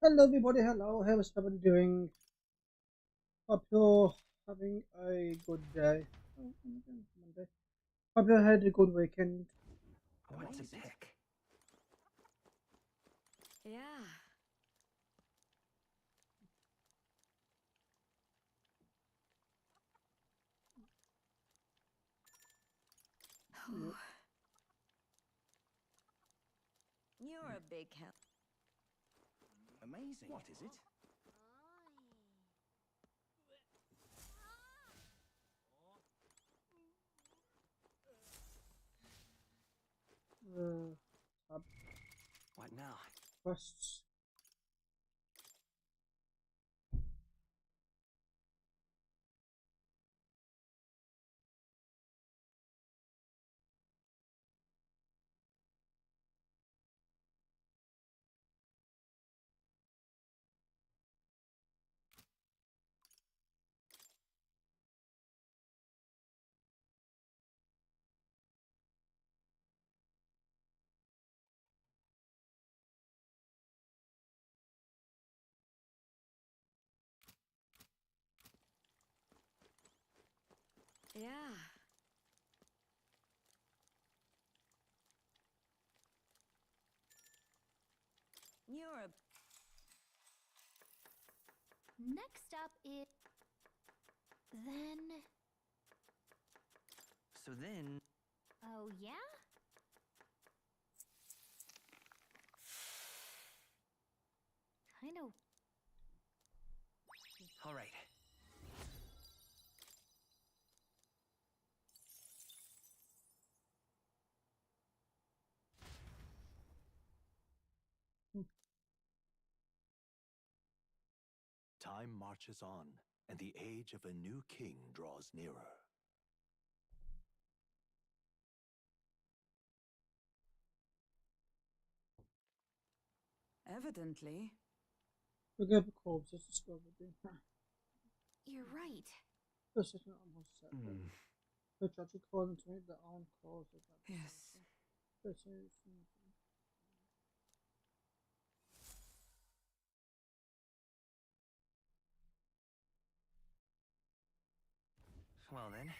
Hello, everybody. Hello. How's everybody doing? Hope you're having a good day. Oh, Monday. Hope you had a good weekend. What to pick? Yeah. Yeah. Oh, you're a big help. Amazing. What is it? Tab What now? quests. Yeah. You're a... Next up is... Then... So then, Oh, yeah? Kind of... all right. Hmm. Time marches on, and the age of a new king draws nearer. Evidently. Forget the corpses discovered. You're right. This is not almost set. Hmm. The judge according to me their own causes. Yes. This is. Well then,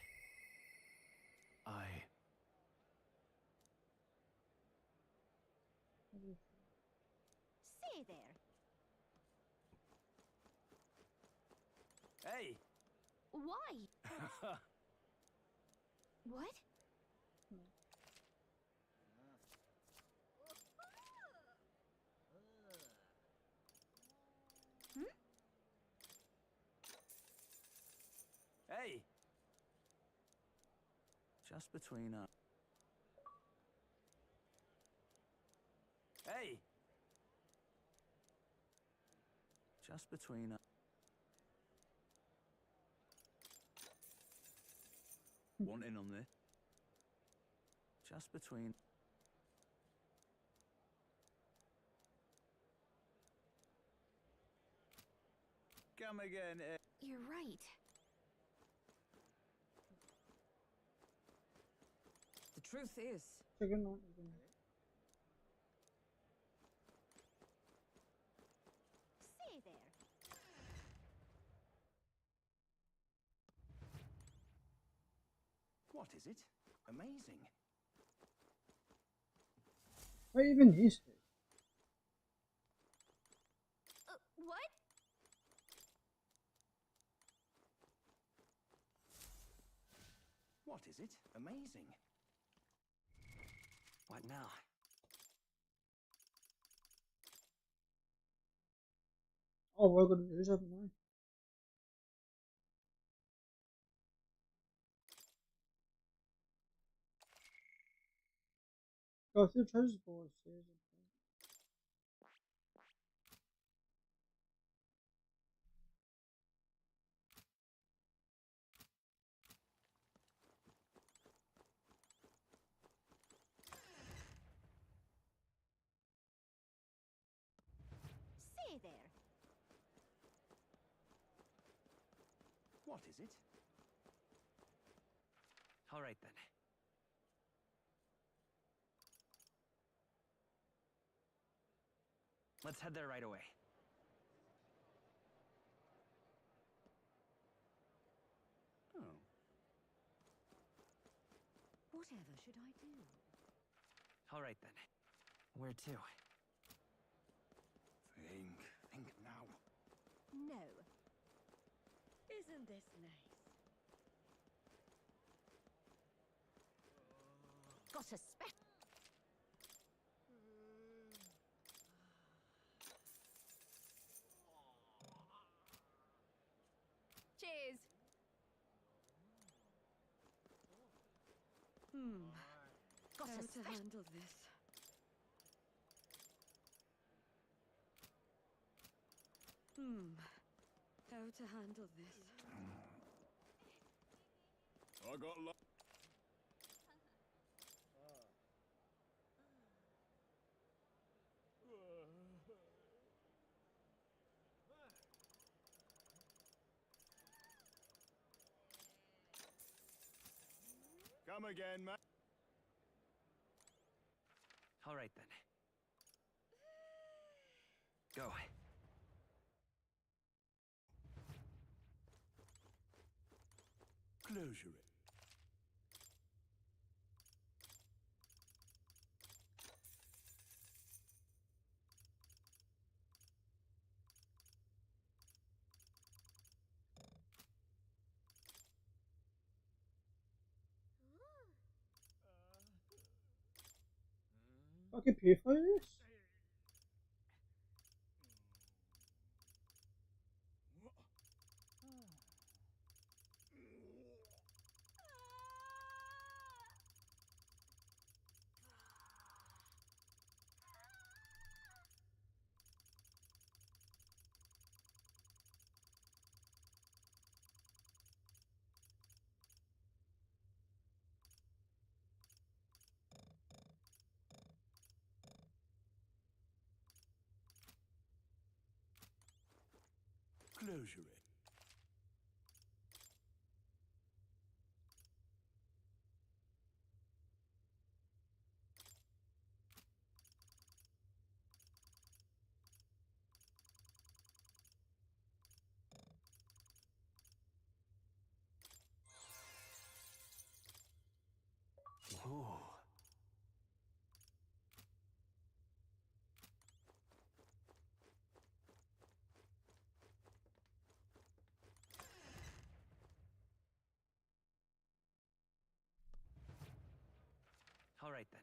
I... Say there. hey! Why? What? Hmm? Hey! Just between us. Hey! Just between us. Want in on this? Just between. Come again, eh? You're right. The truth is... Second one again. Say there. What is it? Amazing. What even is it? What? What is it? Amazing. What now? Oh, we're gonna do something now. Go through treasure board series. Say there. What is it? All right then. Let's head there right away. Whatever should I do? All right then. Where to? Think now. No. Isn't this nice? Got a spec. Cheers. Got Got How a to spec. handle this? How to handle this? I got Come again, man. All right then. Go. Closure it. I can pay for this? Closure it. Ooh. All right then.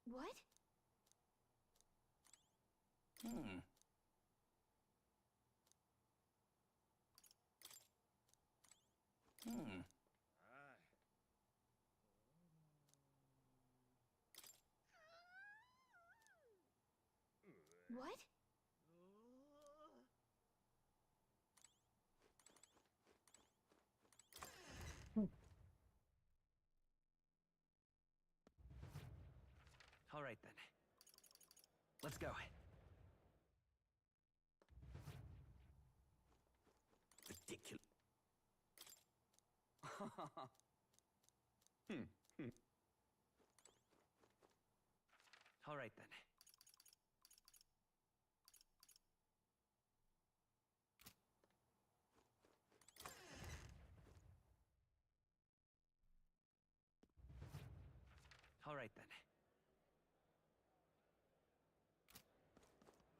What? What? All right then. Let's go. Ridiculous. All right then. All right then.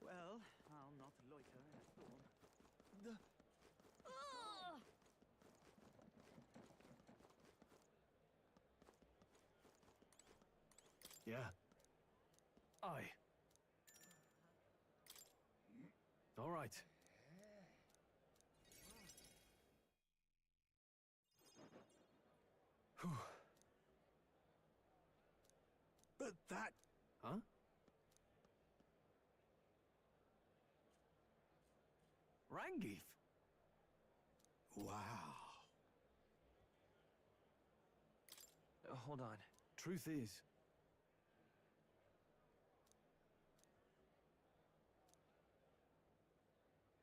Well, I'll not loiter in a storm. Ugh! Yeah. Aye. All right. But that... Huh? Rangief. Wow. Hold on. Truth is...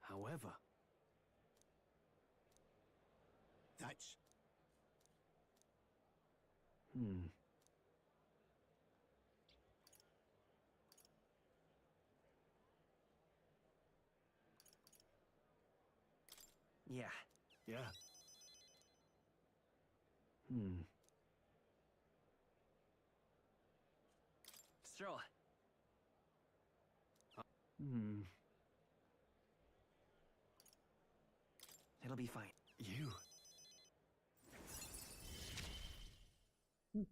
However... That's... Hmm. Yeah. Yeah. Hmm. Straw. Hmm. It'll be fine. You. Oh,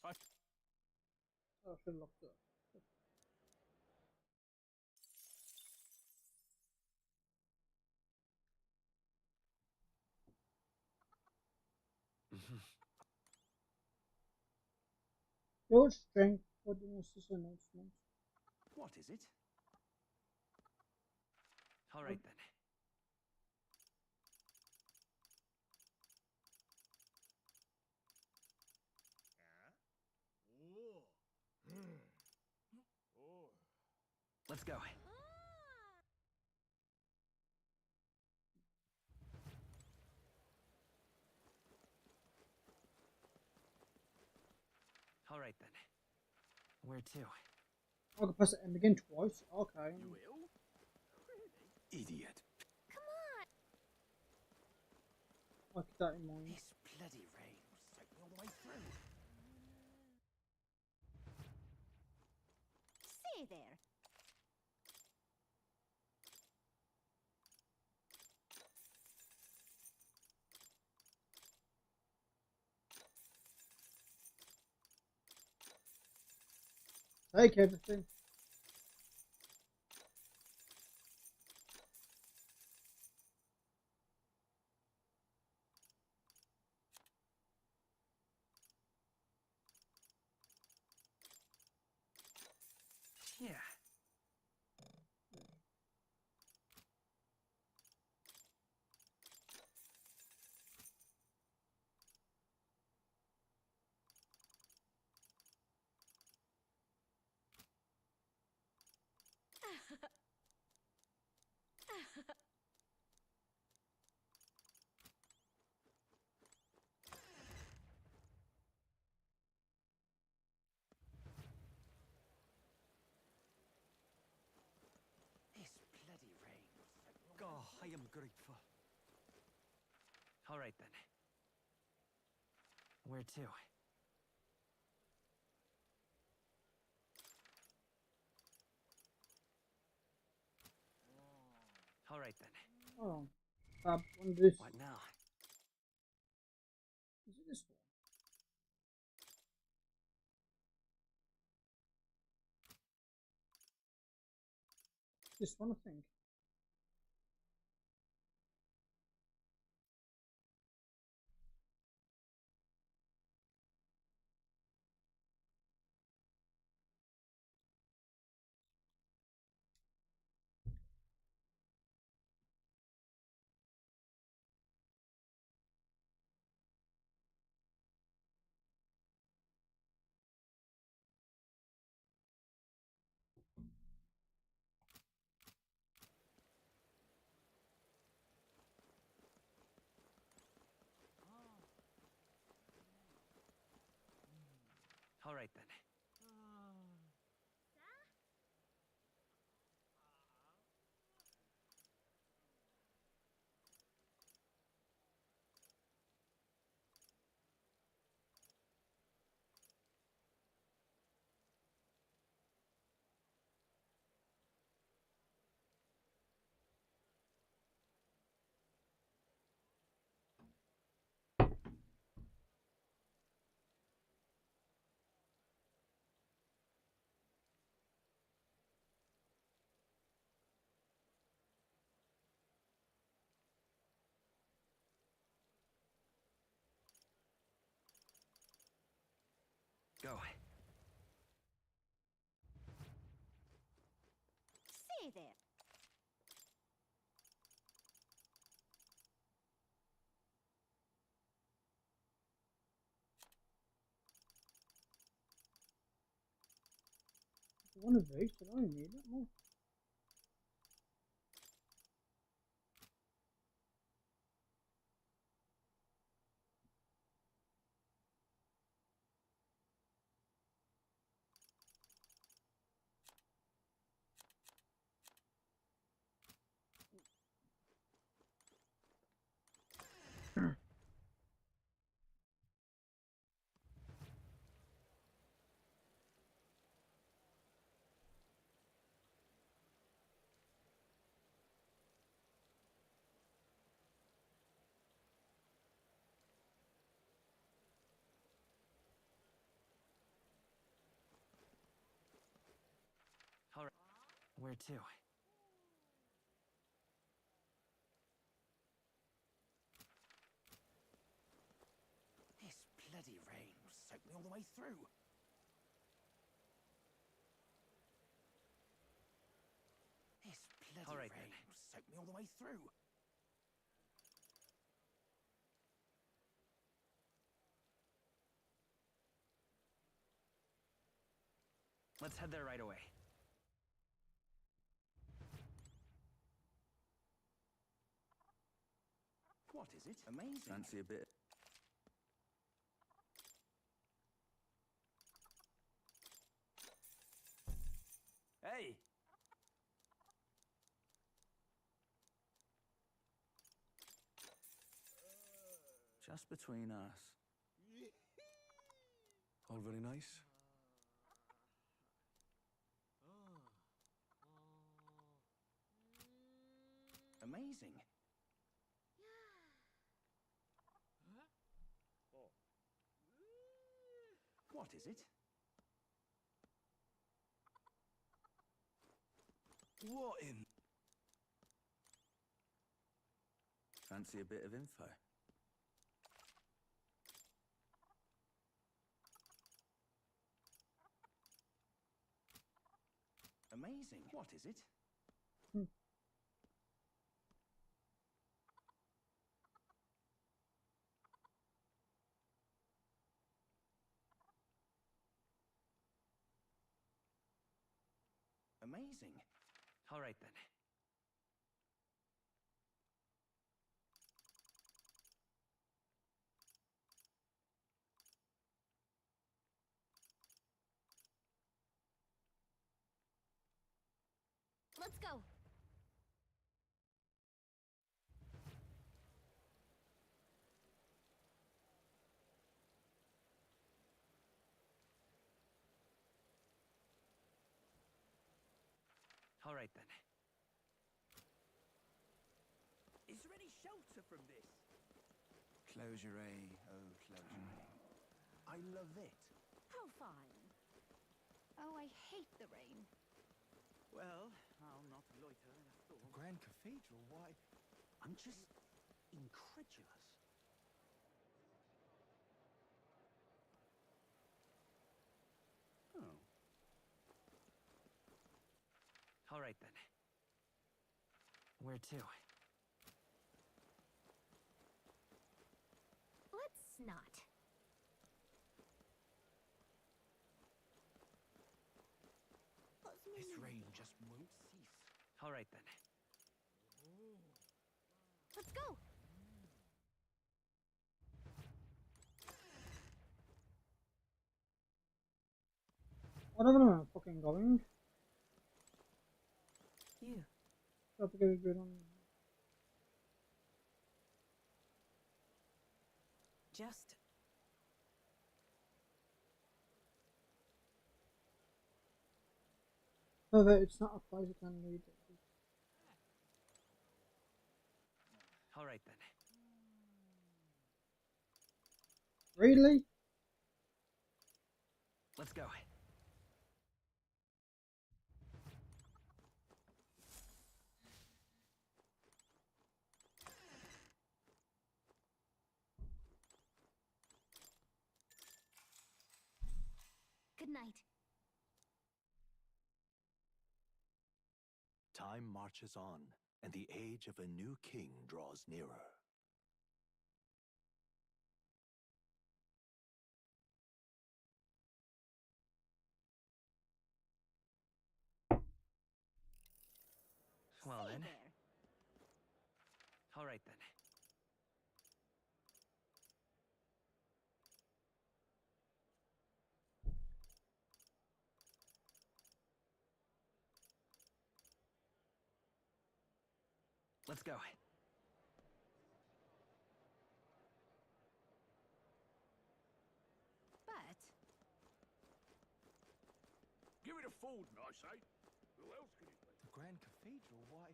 I should have locked it up. Your strength for the this announcement. What is it? All right then. Let's go. All right then. Where to? I can press it end again twice. Okay. You will? Idiot. I'll keep that in mind. This bloody rain will soak me all the way through. Say there. Take everything. Yeah. This bloody rain will soak me all Oh, I am grateful. All right then. Where to? All right then. Oh, tab on this. What now? Is it this one? This one, I think. All right then. Go. Say there. One of these, but I don't need it more. Where to? This bloody rain soaked me all the way through. This bloody All right, rain then. soaked me all the way through. Let's head there right away. What is it? Amazing. Fancy a bit? Hey! Just between us. All very nice. Amazing. What is it? What in? Fancy a bit of info? Amazing. What is it? Amazing. All right, then. Let's go. All right, then. Is there any shelter from this? Closure, oh closure. I love it. How fine. Oh, I hate the rain. Well, I'll not loiter in a storm. The Grand Cathedral, why? I'm just incredulous. Oh. All right, then. Where to? Let's not. This rain just won't cease. All right, then. Let's go. I don't know where I'm fucking going. You. Have to get a good on. Just. So that it's not a place you can read. All right, then. Really? Let's go. Good night. Time marches on, and the age of a new king draws nearer. Well, Hey then. there. All right, then. Let's go. But Give it a fold, I say. Who else can it be? The Grand Cathedral, why?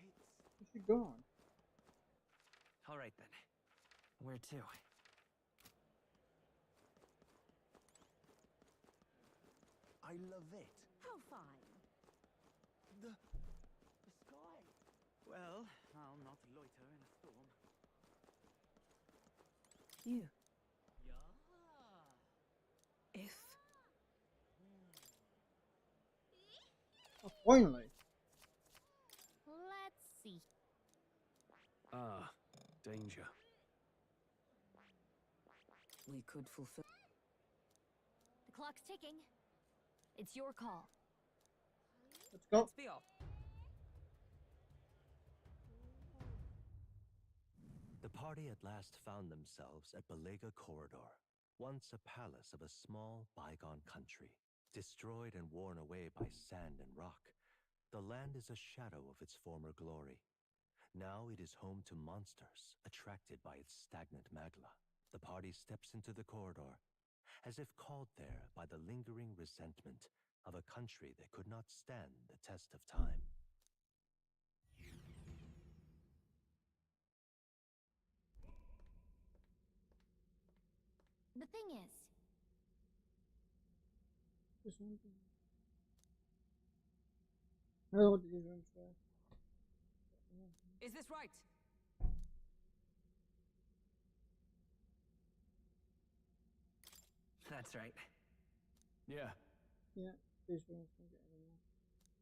It's... Where's she gone? All right, then. Where to? I love it. how fine. You. If Oh, finally. Let's see. Ah, danger. we could fulfill. The clock's ticking. It's your call. Let's go. Let's be off. The party at last found themselves at Belega Corridor, once a palace of a small, bygone country. Destroyed and worn away by sand and rock, the land is a shadow of its former glory. Now it is home to monsters, attracted by its stagnant magma. The party steps into the corridor, as if called there by the lingering resentment of a country that could not stand the test of time. The thing is, This one. I don't know what these rooms were. Is this right? That's right. Yeah. Yeah, these rooms don't get any more.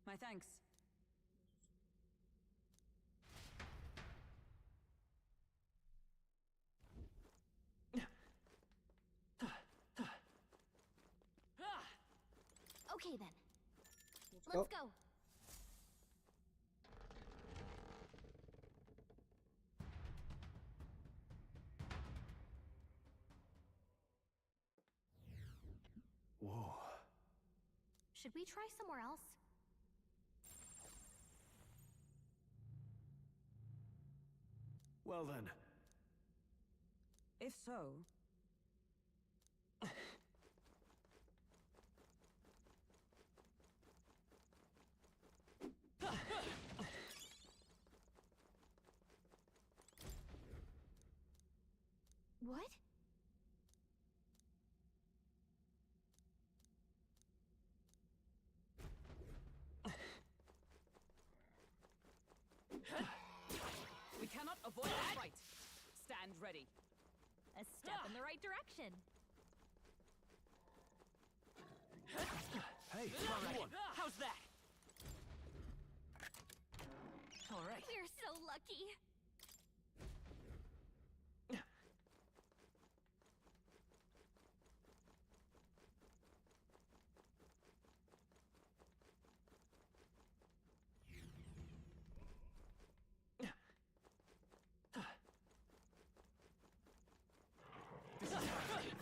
My thanks. okay then. Let's Let's go. go. Whoa. Should we try somewhere else? Well then. If so, What? we cannot avoid this fight. Stand ready. A step in the right direction. Hey, come on. How's that? All right. We're so lucky.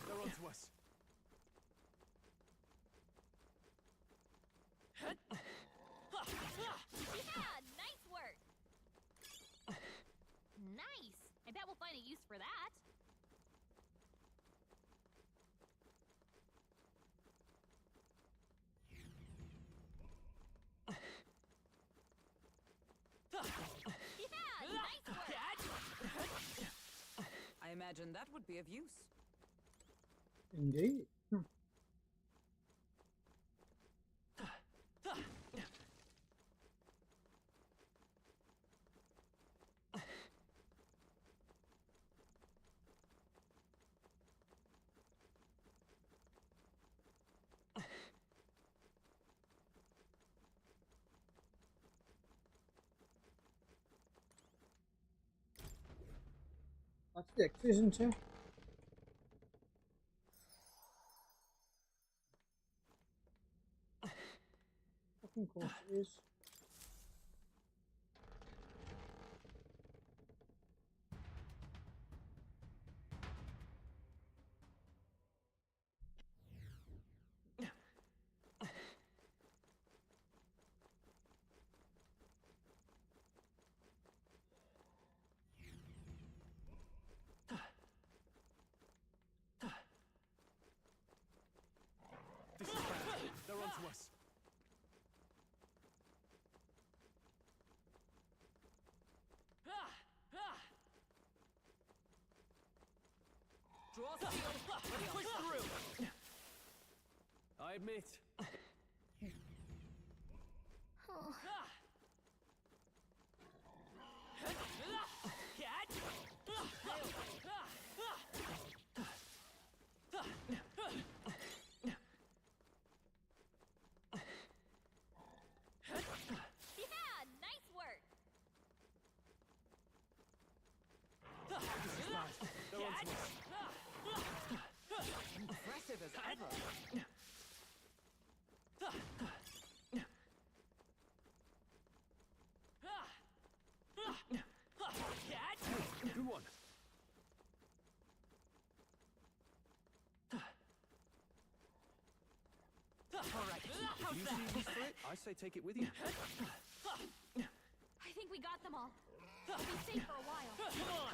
They're on to us. Yeah, nice work. Nice. I bet we'll find a use for that. Yeah, nice work. I imagine that would be of use. Indeed. That's the X, isn't it? Fucking course it is. This is bad. They're on to us. Draw steel. Push through. I admit. Oh, If you see use for it, I say take it with you. I think we got them all. We'll be safe for a while. Come on!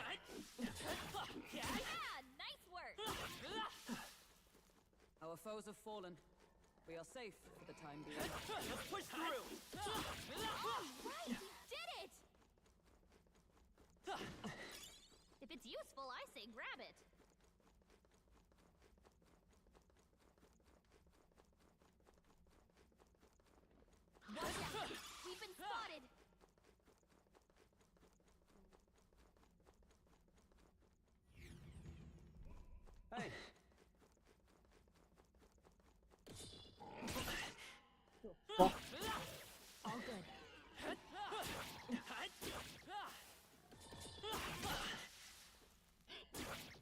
Yeah, nice work! Our foes have fallen. We are safe for the time being. Let's push through! All right, we did it! If it's useful, I say grab it. Watch out! We've been spotted! Hey, Fuck. All good.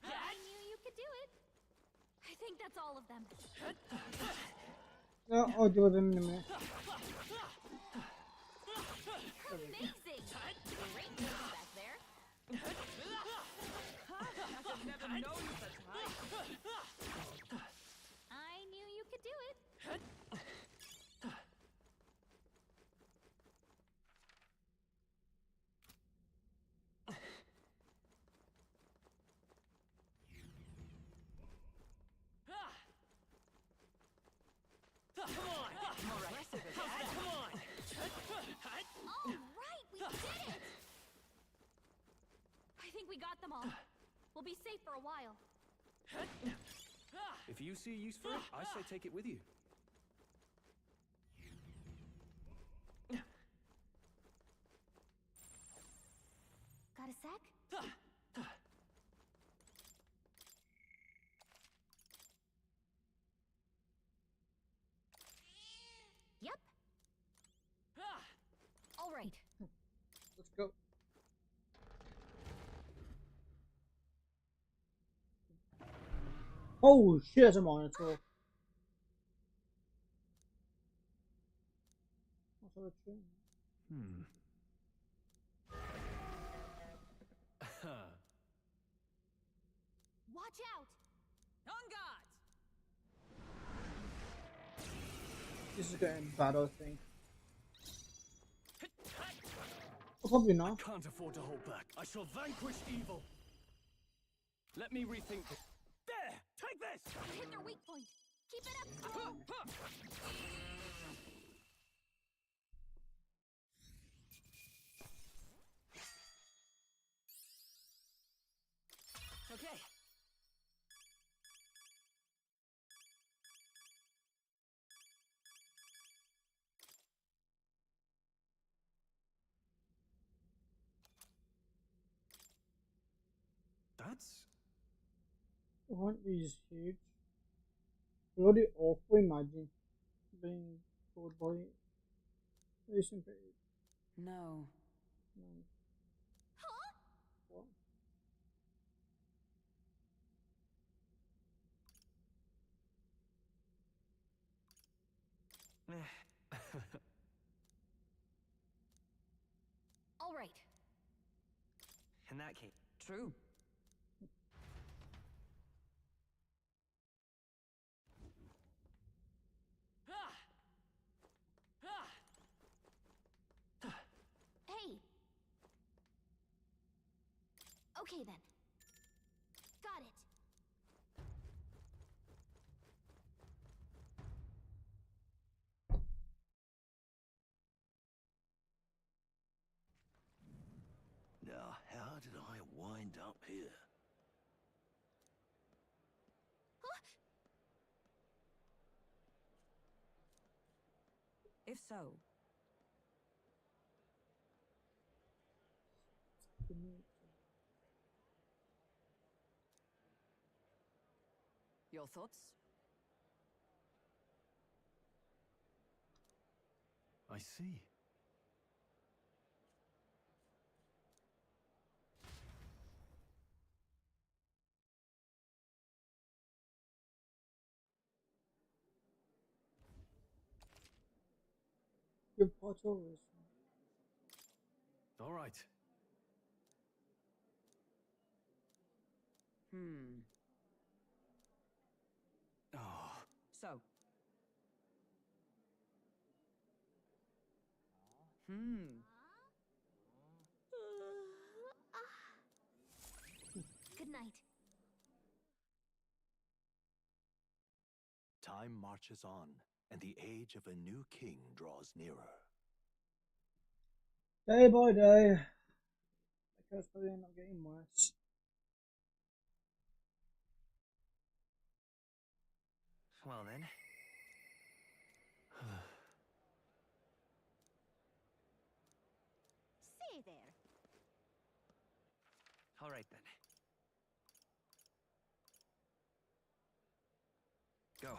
I knew you could do it. I think that's all of them. Yeah, I'll deal with him in a minute. Amazing! Great moves back there. I've never known such height. I knew you could do it. Come on! More aggressive as Come on! All right, we did it! I think we got them all. We'll be safe for a while. if you see use for it, I say take it with you. Got a sec? Yep. All right. Let's go. Oh shit, there's a monitor. That's what it's doing. Watch out! On guard! This is getting bad, I think. Oh, probably not. Can't afford to hold back. I shall vanquish evil. Let me rethink this. There! Take this! You hit their weak point. Keep it up, Cole. Okay. That's... Aren't these huge? Bloody awful, imagine being told by racing for it. No. No. Huh? What? All right. In that case. True. Hey. Okay then. Got it. Now, how did I wind up here? If so, your thoughts? I see. Your portal is. All right. Oh, So, Time marches on, and the age of a new king draws nearer. Day by day, I guess probably end up getting worse. Well then. Say there. All right then. Go.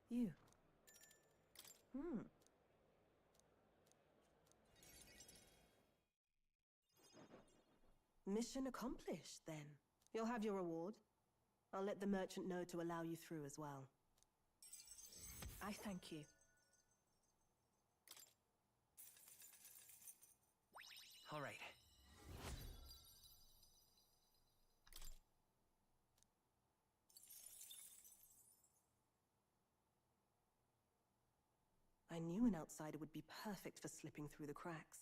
You. Mission accomplished, then. You'll have your reward. I'll let the merchant know to allow you through as well. I thank you. All right. I knew an outsider would be perfect for slipping through the cracks.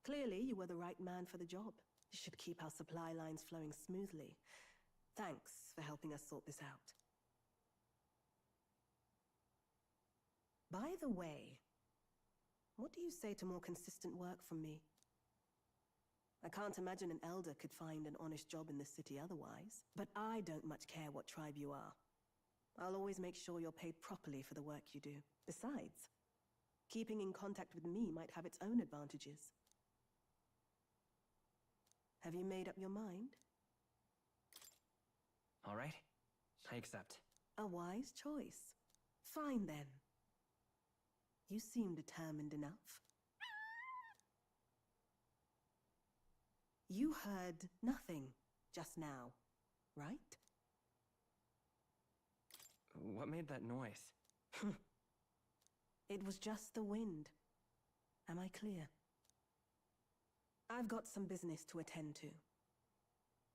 Clearly, you were the right man for the job. You should keep our supply lines flowing smoothly. Thanks for helping us sort this out. By the way, what do you say to more consistent work from me? I can't imagine an elder could find an honest job in the city otherwise. But I don't much care what tribe you are. I'll always make sure you're paid properly for the work you do. Besides, keeping in contact with me might have its own advantages. Have you made up your mind? All right. I accept. A wise choice. Fine then. You seem determined enough. You heard nothing just now, right? What made that noise? It was just the wind. Am I clear? I've got some business to attend to.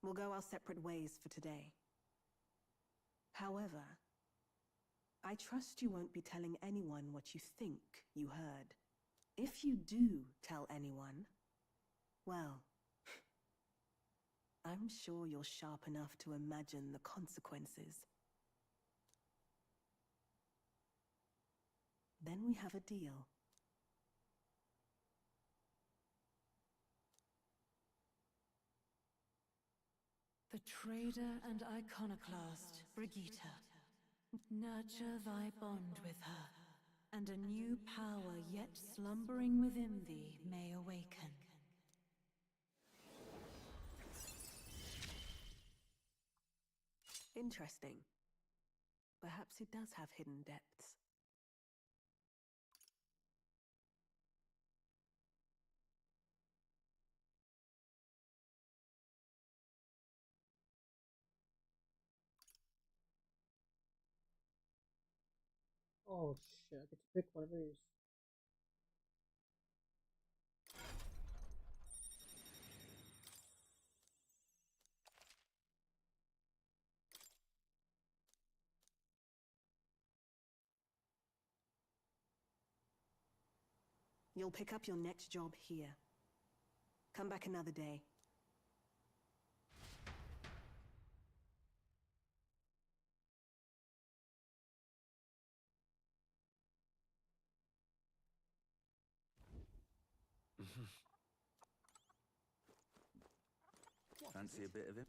We'll go our separate ways for today. However, I trust you won't be telling anyone what you think you heard. If you do tell anyone, well, I'm sure you're sharp enough to imagine the consequences. Then we have a deal. The trader and iconoclast, Brigitte. Nurture thy bond with her, and a new power yet slumbering within thee may awaken. Interesting. Perhaps it does have hidden depths. Oh shit, I get to pick one of these. You'll pick up your next job here. Come back another day. Fancy a bit of him?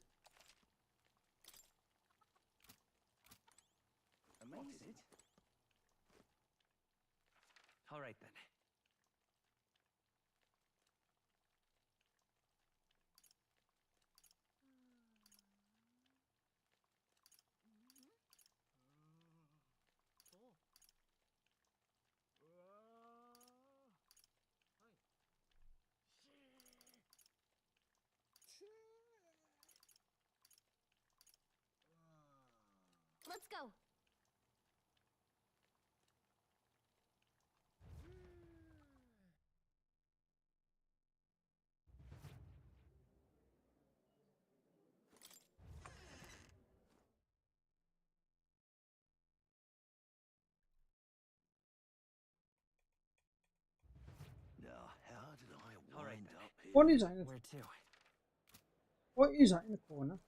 Amazing. All right then. Let's go. What is that? Where to? What is that in the corner?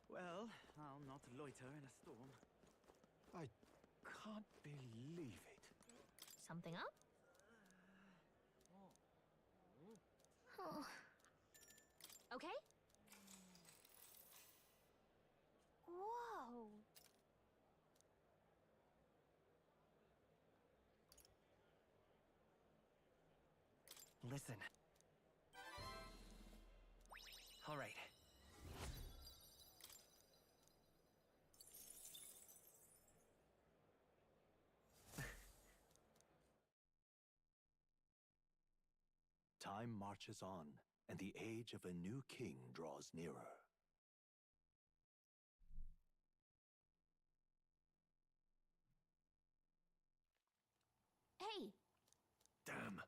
Well, I'll not loiter in a storm. I can't believe it. Something up? Oh. Okay? Whoa. Listen. All right. Time marches on, and the age of a new king draws nearer. Hey, Damn.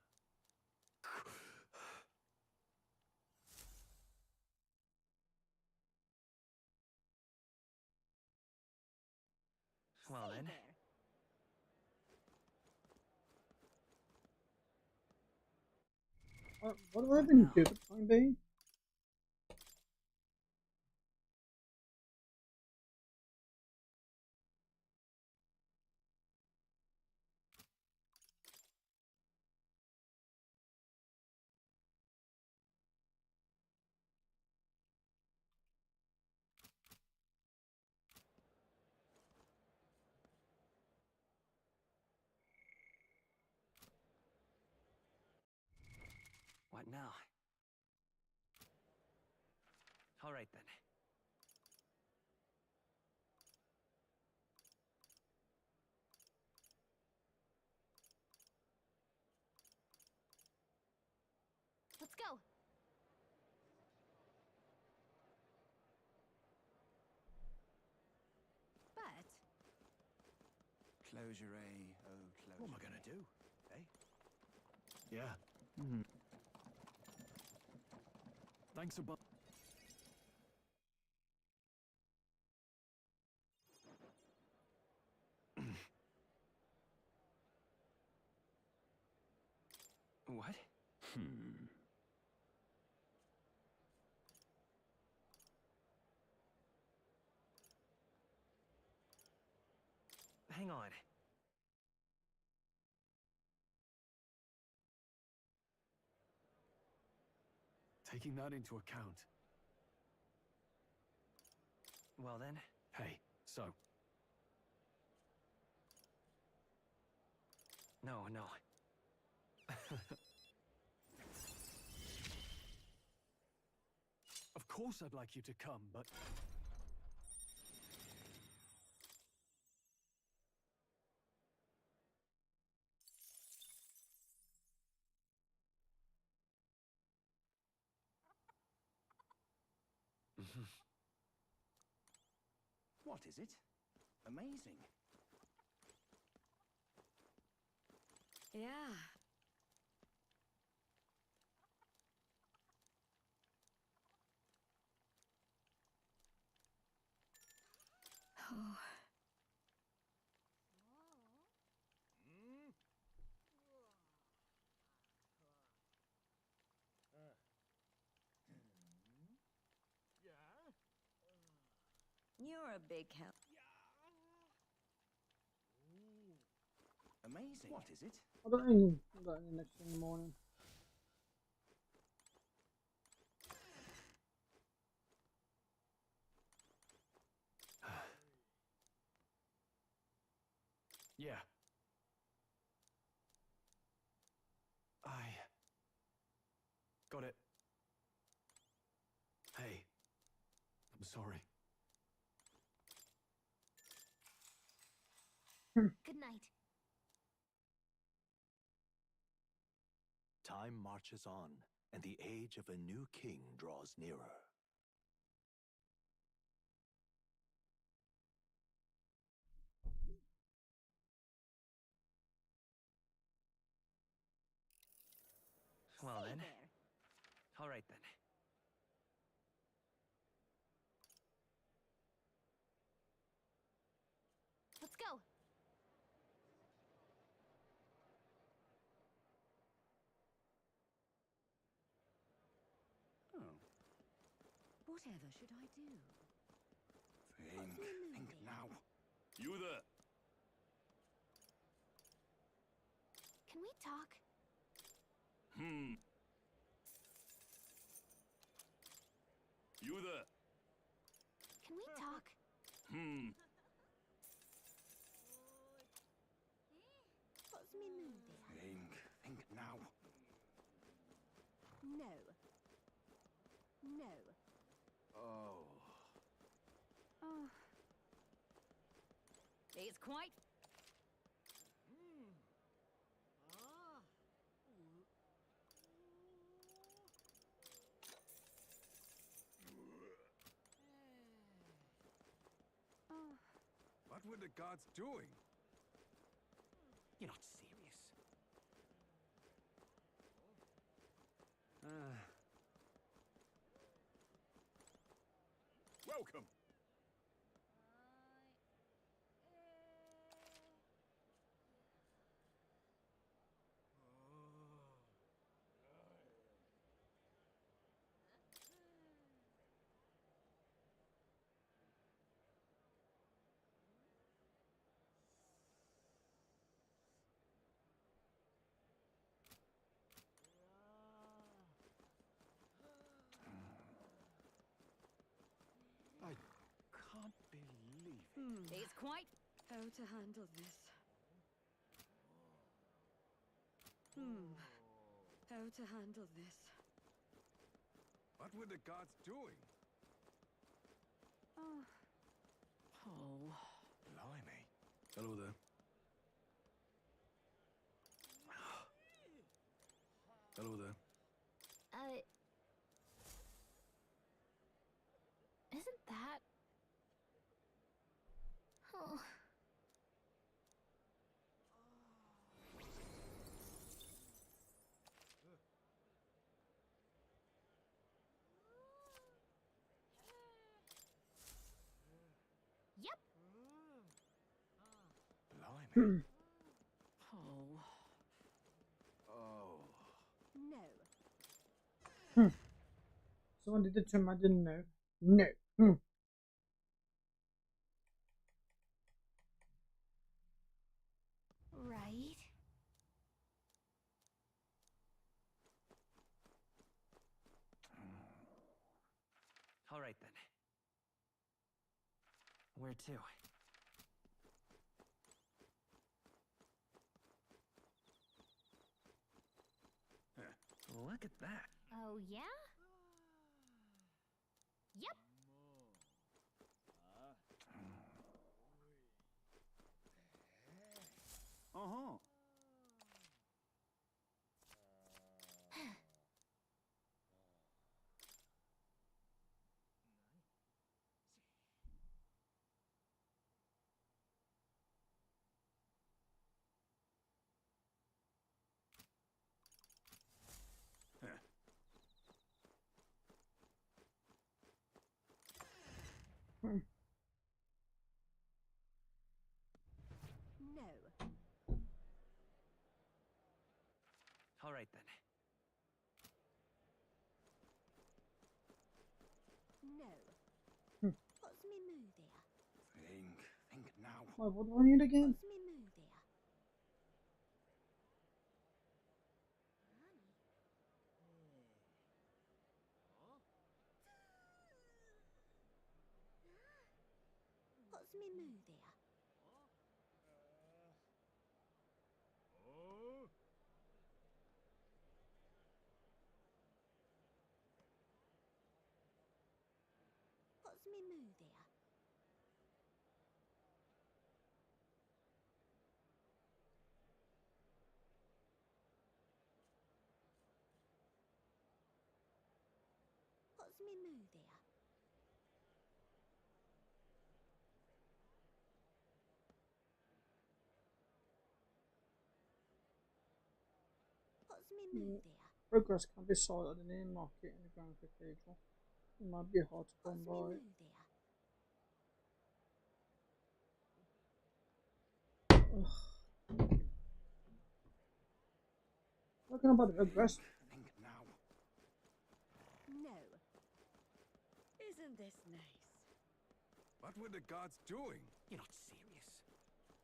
Well hey then. there. What have I been doing for the time being? What now? All right then. Let's go. But Close your eye, oh close. What am I your gonna eye. do? Eh? Yeah. Thanks a bunch. What? Hang on. Taking that into account. Well then. Hey, so, No, no. of course I'd like you to come, but What is it? Amazing. Yeah. Oh. You're a big help. Amazing. What is it? I got any next thing in the morning. yeah. I got it. Hey, I'm sorry. good night. Time marches on, and the age of a new king draws nearer. Well Hey then. there. All right then. Let's go. Whatever should I do? Think now. You there? Can we talk? You there? Can we talk? What's me mood there? Think now. No. No. Oh. Oh. It's quite. What were the gods doing? You're not serious. Welcome. I can't believe it. It's quite. How to handle this? How to handle this? What were the gods doing? Oh. Blimey. Hello there. Hello there. Isn't that? Oh. Yep. Blimey. Oh. No. Someone did it to him, I didn't know. No. Right. All right then. Where to? Look at that. Oh, yeah? Yep. Uh-huh. No. All right then. No. What's me mood there? Think now. Why, what do I need again? What's me mood there? What's me mood there? What's me mood there? What's me mood there? What's me mood there? Progress can be sighted in the market in the Grand Cathedral. It might be hard to come What's me by. mood there? Talking about progress. Think now. No. Isn't this nice? What were the guards doing? You're not serious.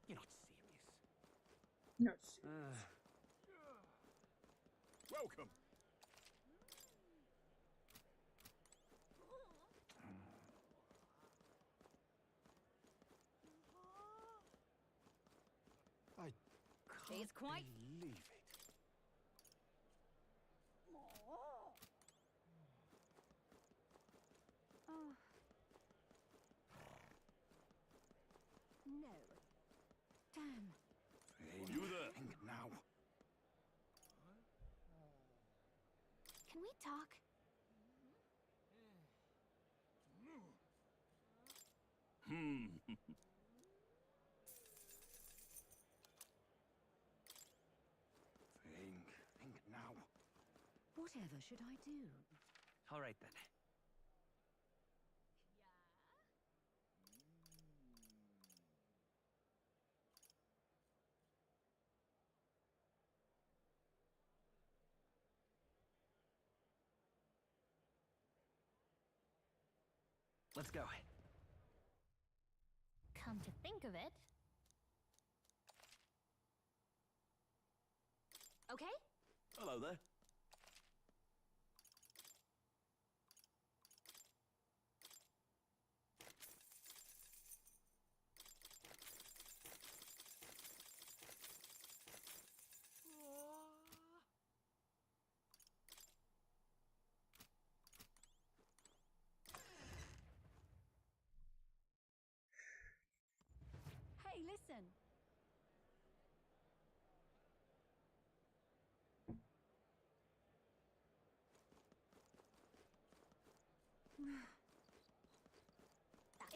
You're not serious. Yes. Welcome. I It's quite. believe it. Oh. No. Damn. You there? Think now. Can we talk? Think now. Whatever should I do? All right then. Let's go. Come to think of it. Okay? Hello there. Hey, listen.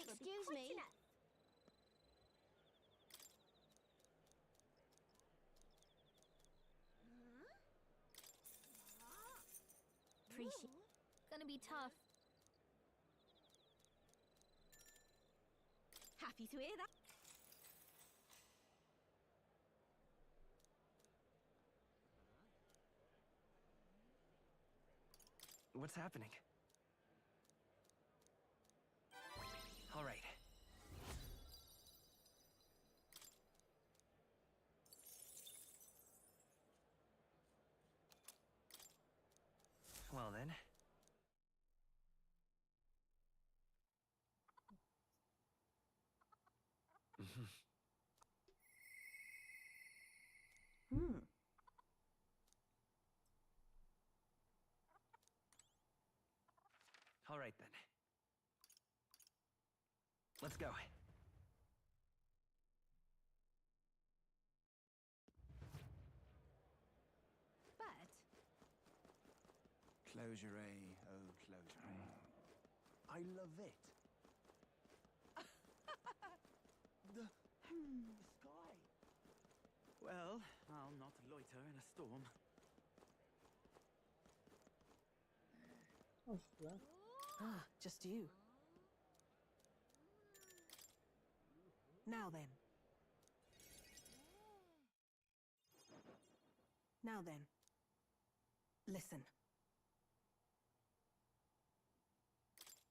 Excuse me. Appreciate. Gonna be tough. Happy to hear that. What's happening? All right. Well then. Hmm. All right then. Let's go. But Closure, oh closure. I love it. the sky. Well, I'll not loiter in a storm. Oh, yeah. Ah, just you. Now then. Now then. Listen.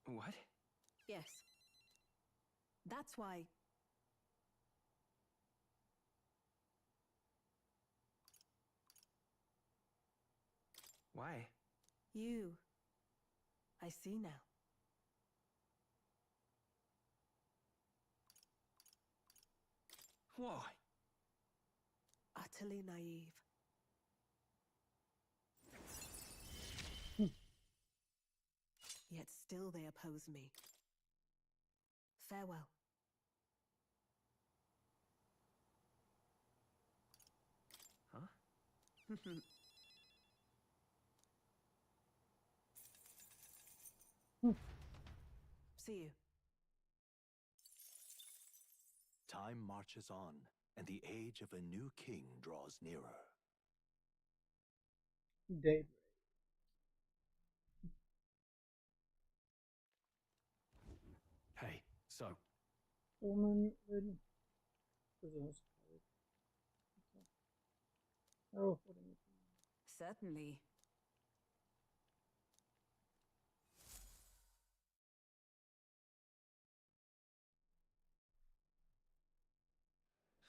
What? Yes. That's why. Why? You. I see now. Why? Utterly naive. Yet still they oppose me. Farewell. Huh? See you. Time marches on, and the age of a new king draws nearer. Daybreak. Hey, so, Woman in prisoners. Oh, what am I certainly.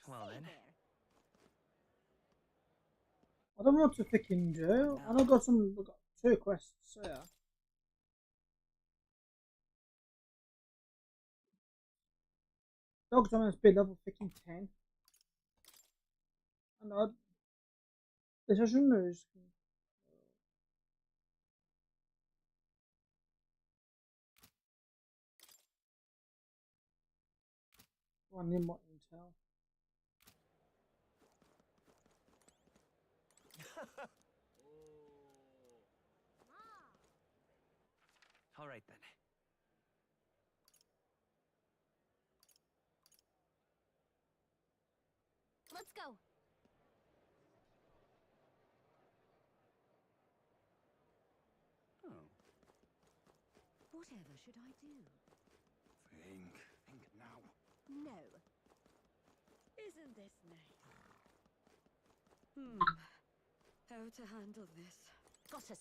Well Say then. there. I don't know what to fucking do. And I've got two quests here. Dog's on speed level fucking 10. And this is news. I need more intel. All right then. Let's go. Oh. Whatever should I do? Think. Think now. No. Isn't this nice? How to handle this? Got a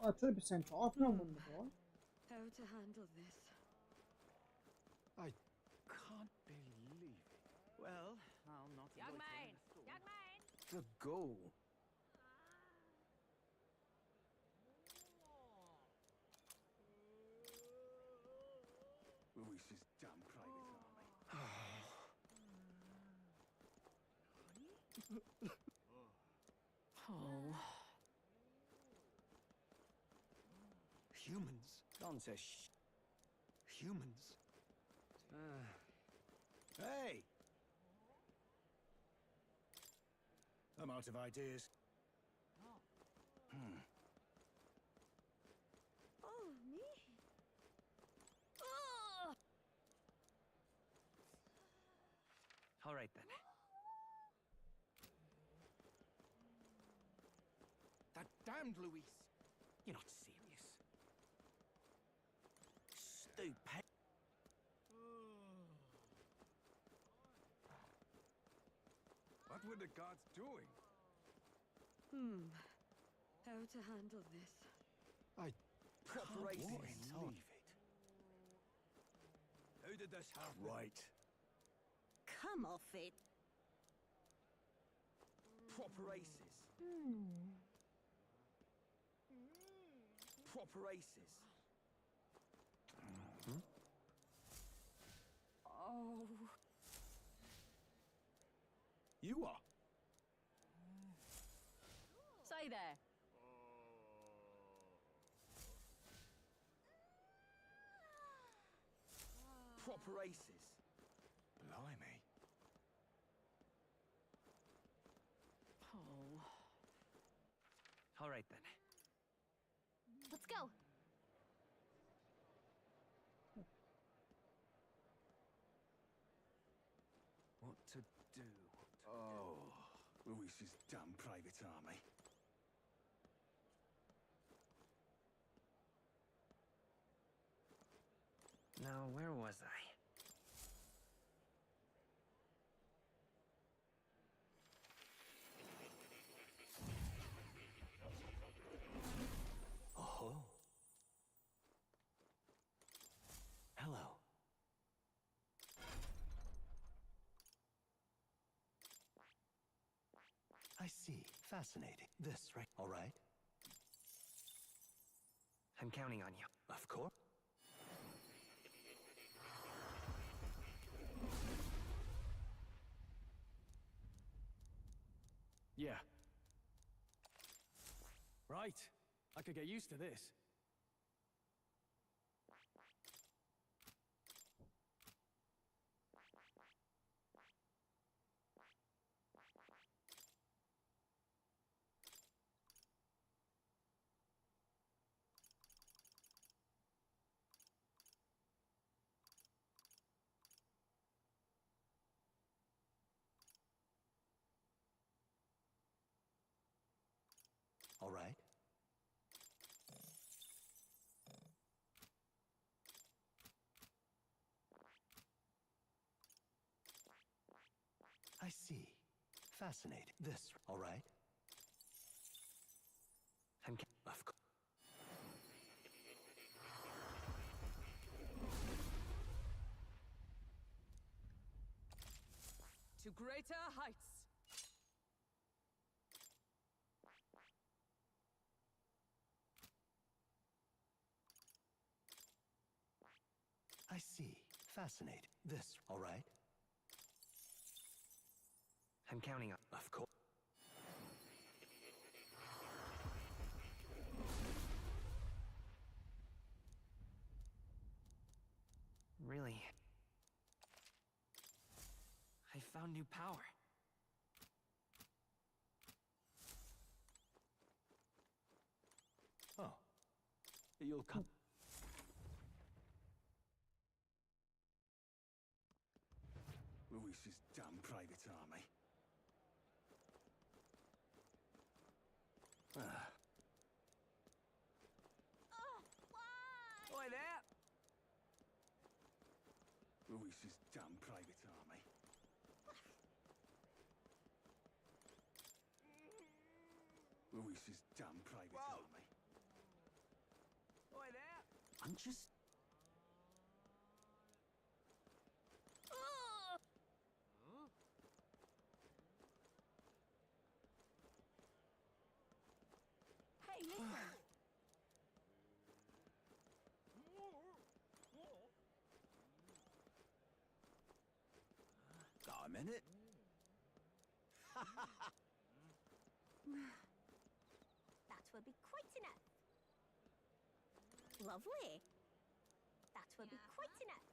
Oh, 20% off, no wonderful. How to handle this? I can't believe it. Well, I'll not Young loiter man! in a stall. Young man! The goal. Luis's damn private army. Oh. Humans. Gone to Humans. Hey! I'm out of ideas. Oh, me? Oh! All right then. That damned Luis. You're not serious. Stupid. What were the gods doing? How to handle this? I Preparation. can't believe it. Who did this happen? Right. Come off it. Proper aces. Proper aces. Oh. You are. Say there. Proper aces. Blimey. Oh. All right then. Let's go. What to do? Oh, Luis's damn private army. Now, where was I? Oh. Hello. I see. Fascinating. This, right? All right. I'm counting on you. Of course. Yeah. Right. I could get used to this. All right. I see. Fascinating. This, all right. I'm Of course. greater heights. I see. Fascinating. This, all right? I'm counting on. Of course. Really? I found new power. Oh. You'll come. Louis's damn private army. Ah. Oi there! Louis's damn private army. Louis's damn private army. Oi there! I'm just. Hey, listen. Got a minute? That will be quite enough. Lovely. That will be quite enough.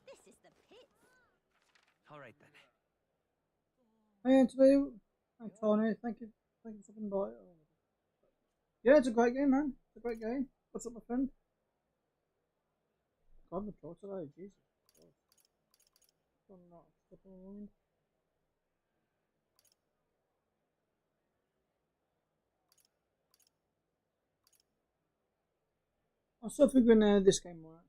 This is the pit. All right then. Hey Anthony, hi Tony, thank you for stopping by. Oh. Yeah, it's a great game, man. It's a great game. What's up, my friend? God, the draw today, Jesus. I'm not stepping around. I'm still figuring out how this game works.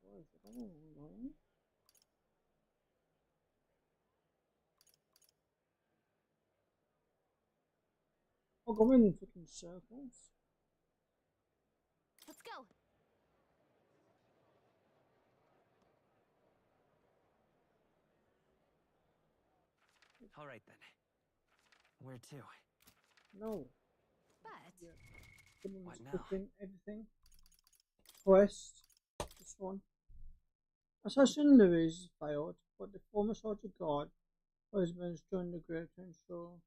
What is it? Oh, no. I'll go in fucking circles. Let's go. All right then. Where to? No. But Yeah. Someone's What now? cooking everything. Quest. This one. Assassin Louis failed, but the former soldier guard husbands joined the group to ensure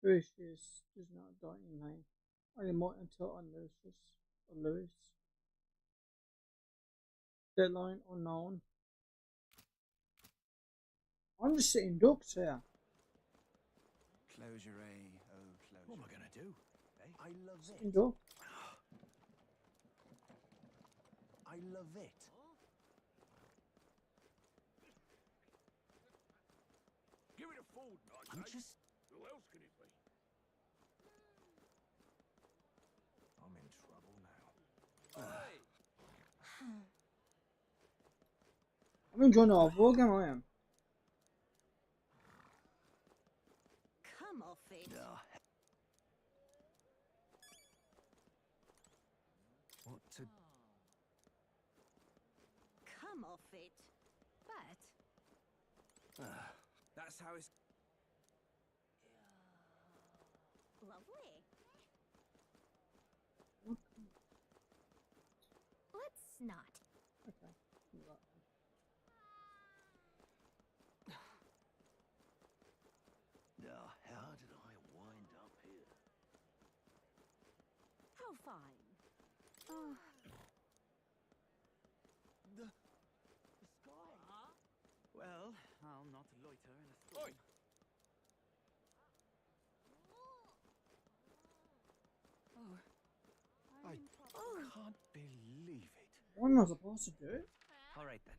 Lucius does not die in vain. Only more until on Louis. Deadline unknown. I'm just sitting ducks here. Close your eye, oh close. What am I gonna do? Eh? I love Sitting it. ducks. I love it. Give it a fold, nice. I'm eh? just. Who else can it be? I'm in trouble now. I'm enjoying the overall game, I am. Come off it. What to. Come off it. But That's how it's. lovely. Let's not. Okay. Now, how did I wind up here? how fine. The sky. Well, I'll not loiter in a storm. Oi! Oh. I can't believe it. What am I supposed to do? All right then.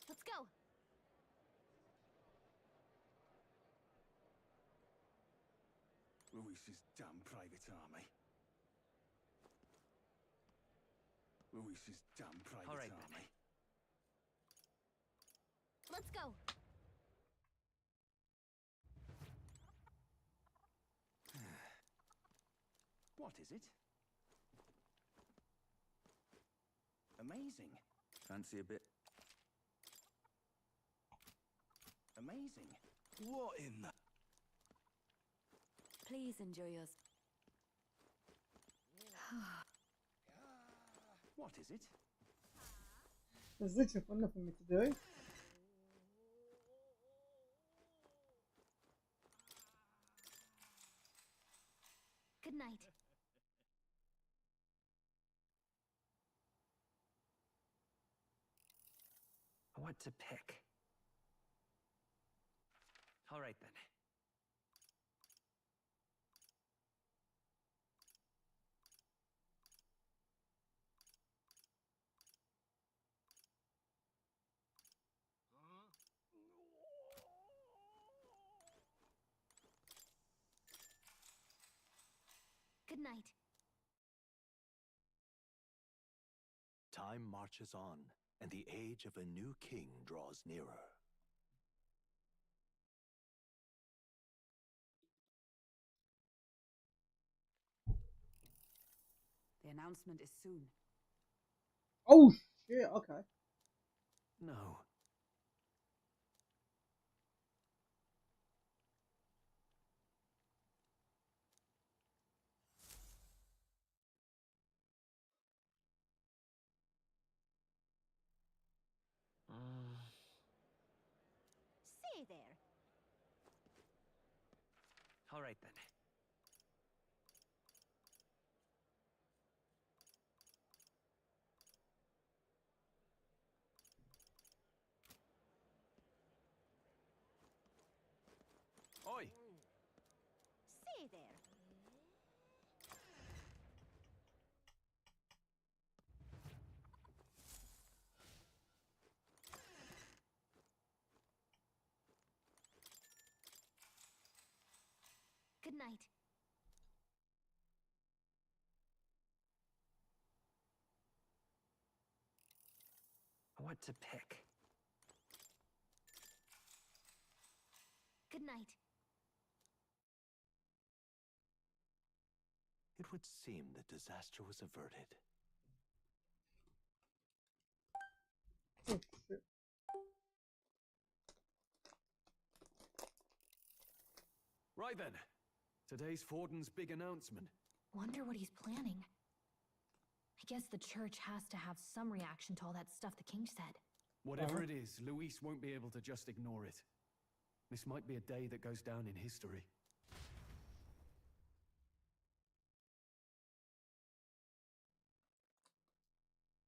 Let's go. Luis's damn private army. Luis's damn private All right, army. Let's go. What is it? Amazing. Fancy a bit? Amazing. What in the... Please enjoy your... What is it? There's literally nothing for me to do. Good night. What to pick? All right, then. Good night. Time marches on, and the age of a new king draws nearer. The announcement is soon. Oh shit, okay. No. Say there. All right, then. Oi! Say there. Good night. What to pick? Good night. It would seem that disaster was averted. Oh shit. Right then. Today's Forden's big announcement. Wonder what he's planning. I guess the church has to have some reaction to all that stuff the king said. Whatever it is, Luis won't be able to just ignore it. This might be a day that goes down in history.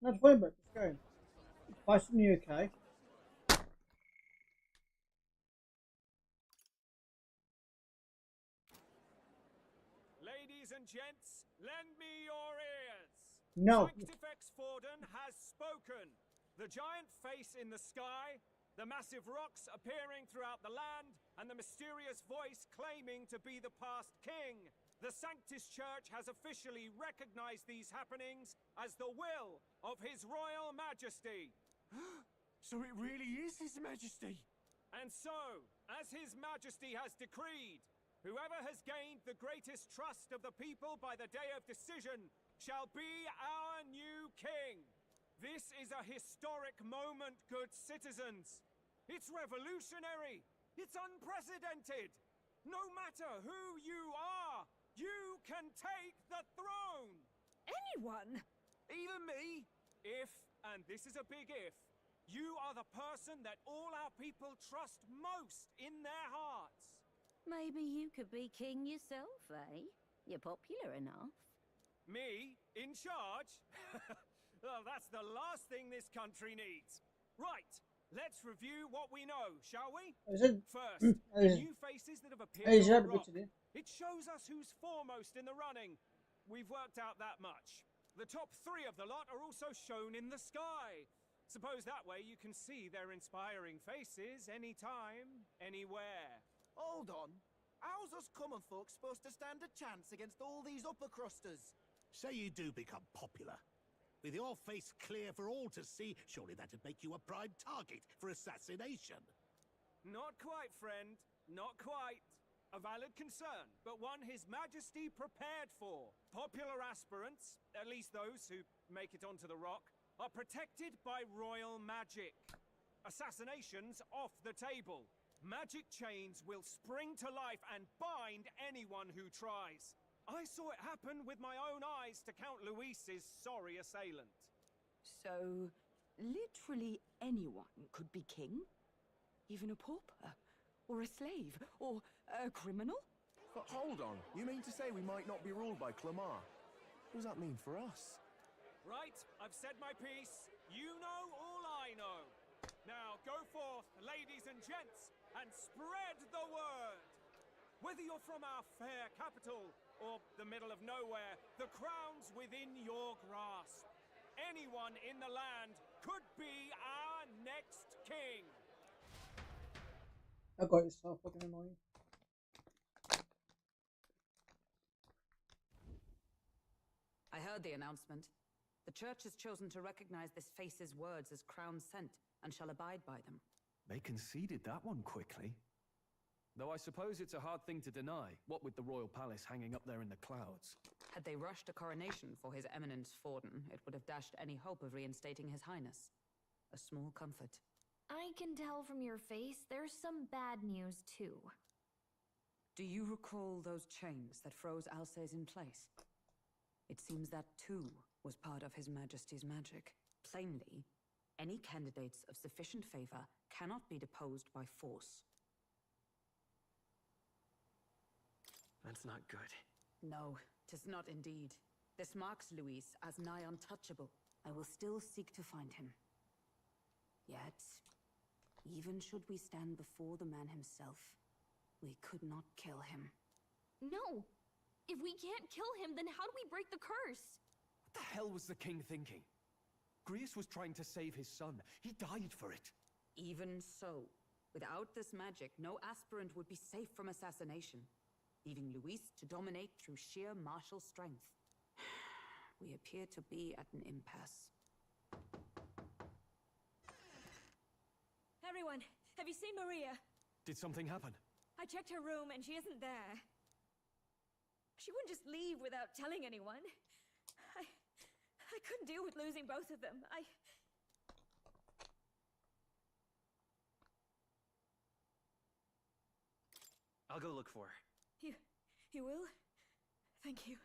Not funny about this game. It's based in the UK. Ladies and gents, lend me your ears. No. Sanctifex Forden has spoken. The giant face in the sky, the massive rocks appearing throughout the land, and the mysterious voice claiming to be the past king. The Sanctus Church has officially recognized these happenings as the will of His Royal Majesty. So it really is His Majesty! And so, as His Majesty has decreed, whoever has gained the greatest trust of the people by the day of decision shall be our new king. This is a historic moment, good citizens. It's revolutionary. It's unprecedented. No matter who you are, you can take the throne. Anyone? Even me. If, and this is a big if, you are the person that all our people trust most in their hearts. Maybe you could be king yourself, eh? You're popular enough. Me? In charge? Well, that's the last thing this country needs. Right, let's review what we know, shall we? First, the new faces that have appeared on the rock. It shows us who's foremost in the running. We've worked out that much. The top 3 of the lot are also shown in the sky. Suppose that way you can see their inspiring faces anytime, anywhere. Hold on. How's us common folk supposed to stand a chance against all these upper crusters? Say you do become popular. With your face clear for all to see, surely that'd make you a prime target for assassination. Not quite, friend. Not quite. A valid concern, but one His Majesty prepared for. Popular aspirants, at least those who make it onto the rock, are protected by royal magic. Assassinations off the table. Magic chains will spring to life and bind anyone who tries. I saw it happen with my own eyes to Count Luis's sorry assailant. So, literally anyone could be king? Even a pauper? Or a slave? Or a criminal? But hold on, you mean to say we might not be ruled by Clamar? What does that mean for us? Right, I've said my piece. You know all I know. Now go forth, ladies and gents, and spread the word. Whether you're from our fair capital or the middle of nowhere, the crown's within your grasp. Anyone in the land could be our next king. I got it so fucking annoying. I heard the announcement. The church has chosen to recognize this face's words as crown sent and shall abide by them. They conceded that one quickly. Though I suppose it's a hard thing to deny, what with the royal palace hanging up there in the clouds. Had they rushed a coronation for His Eminence Forden, it would have dashed any hope of reinstating His Highness. A small comfort. I can tell from your face there's some bad news too. Do you recall those chains that froze Alsace in place? It seems that too was part of His Majesty's magic. Plainly, any candidates of sufficient favor cannot be deposed by force. That's not good. No, 'tis not indeed. This marks Luis as nigh untouchable. I will still seek to find him. Yet, even should we stand before the man himself, we could not kill him. No! If we can't kill him, then how do we break the curse? What the hell was the king thinking? Grius was trying to save his son. He died for it. Even so, without this magic, no aspirant would be safe from assassination, leaving Luis to dominate through sheer martial strength. We appear to be at an impasse. Everyone, have you seen Maria? Did something happen? I checked her room and she isn't there. She wouldn't just leave without telling anyone. I couldn't deal with losing both of them. I'll go look for her. You will? Thank you.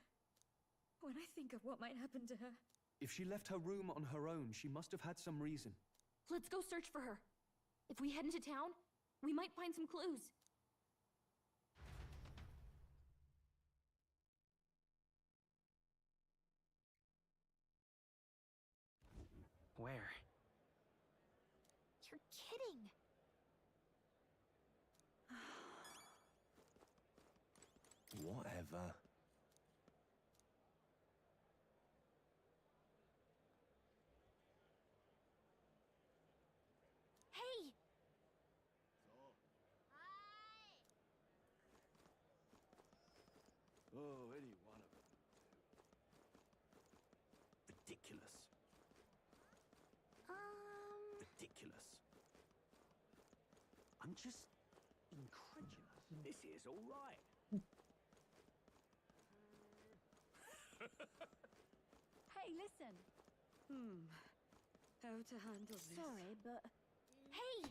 When I think of what might happen to her... If she left her room on her own, she must have had some reason. Let's go search for her. If we head into town, we might find some clues. Where? You're kidding. Whatever. Hey! Oh, any one of them. Ridiculous. Ridiculous. I'm just incredulous. This is all right. Hey, listen. How to handle this? Sorry, but... Hey!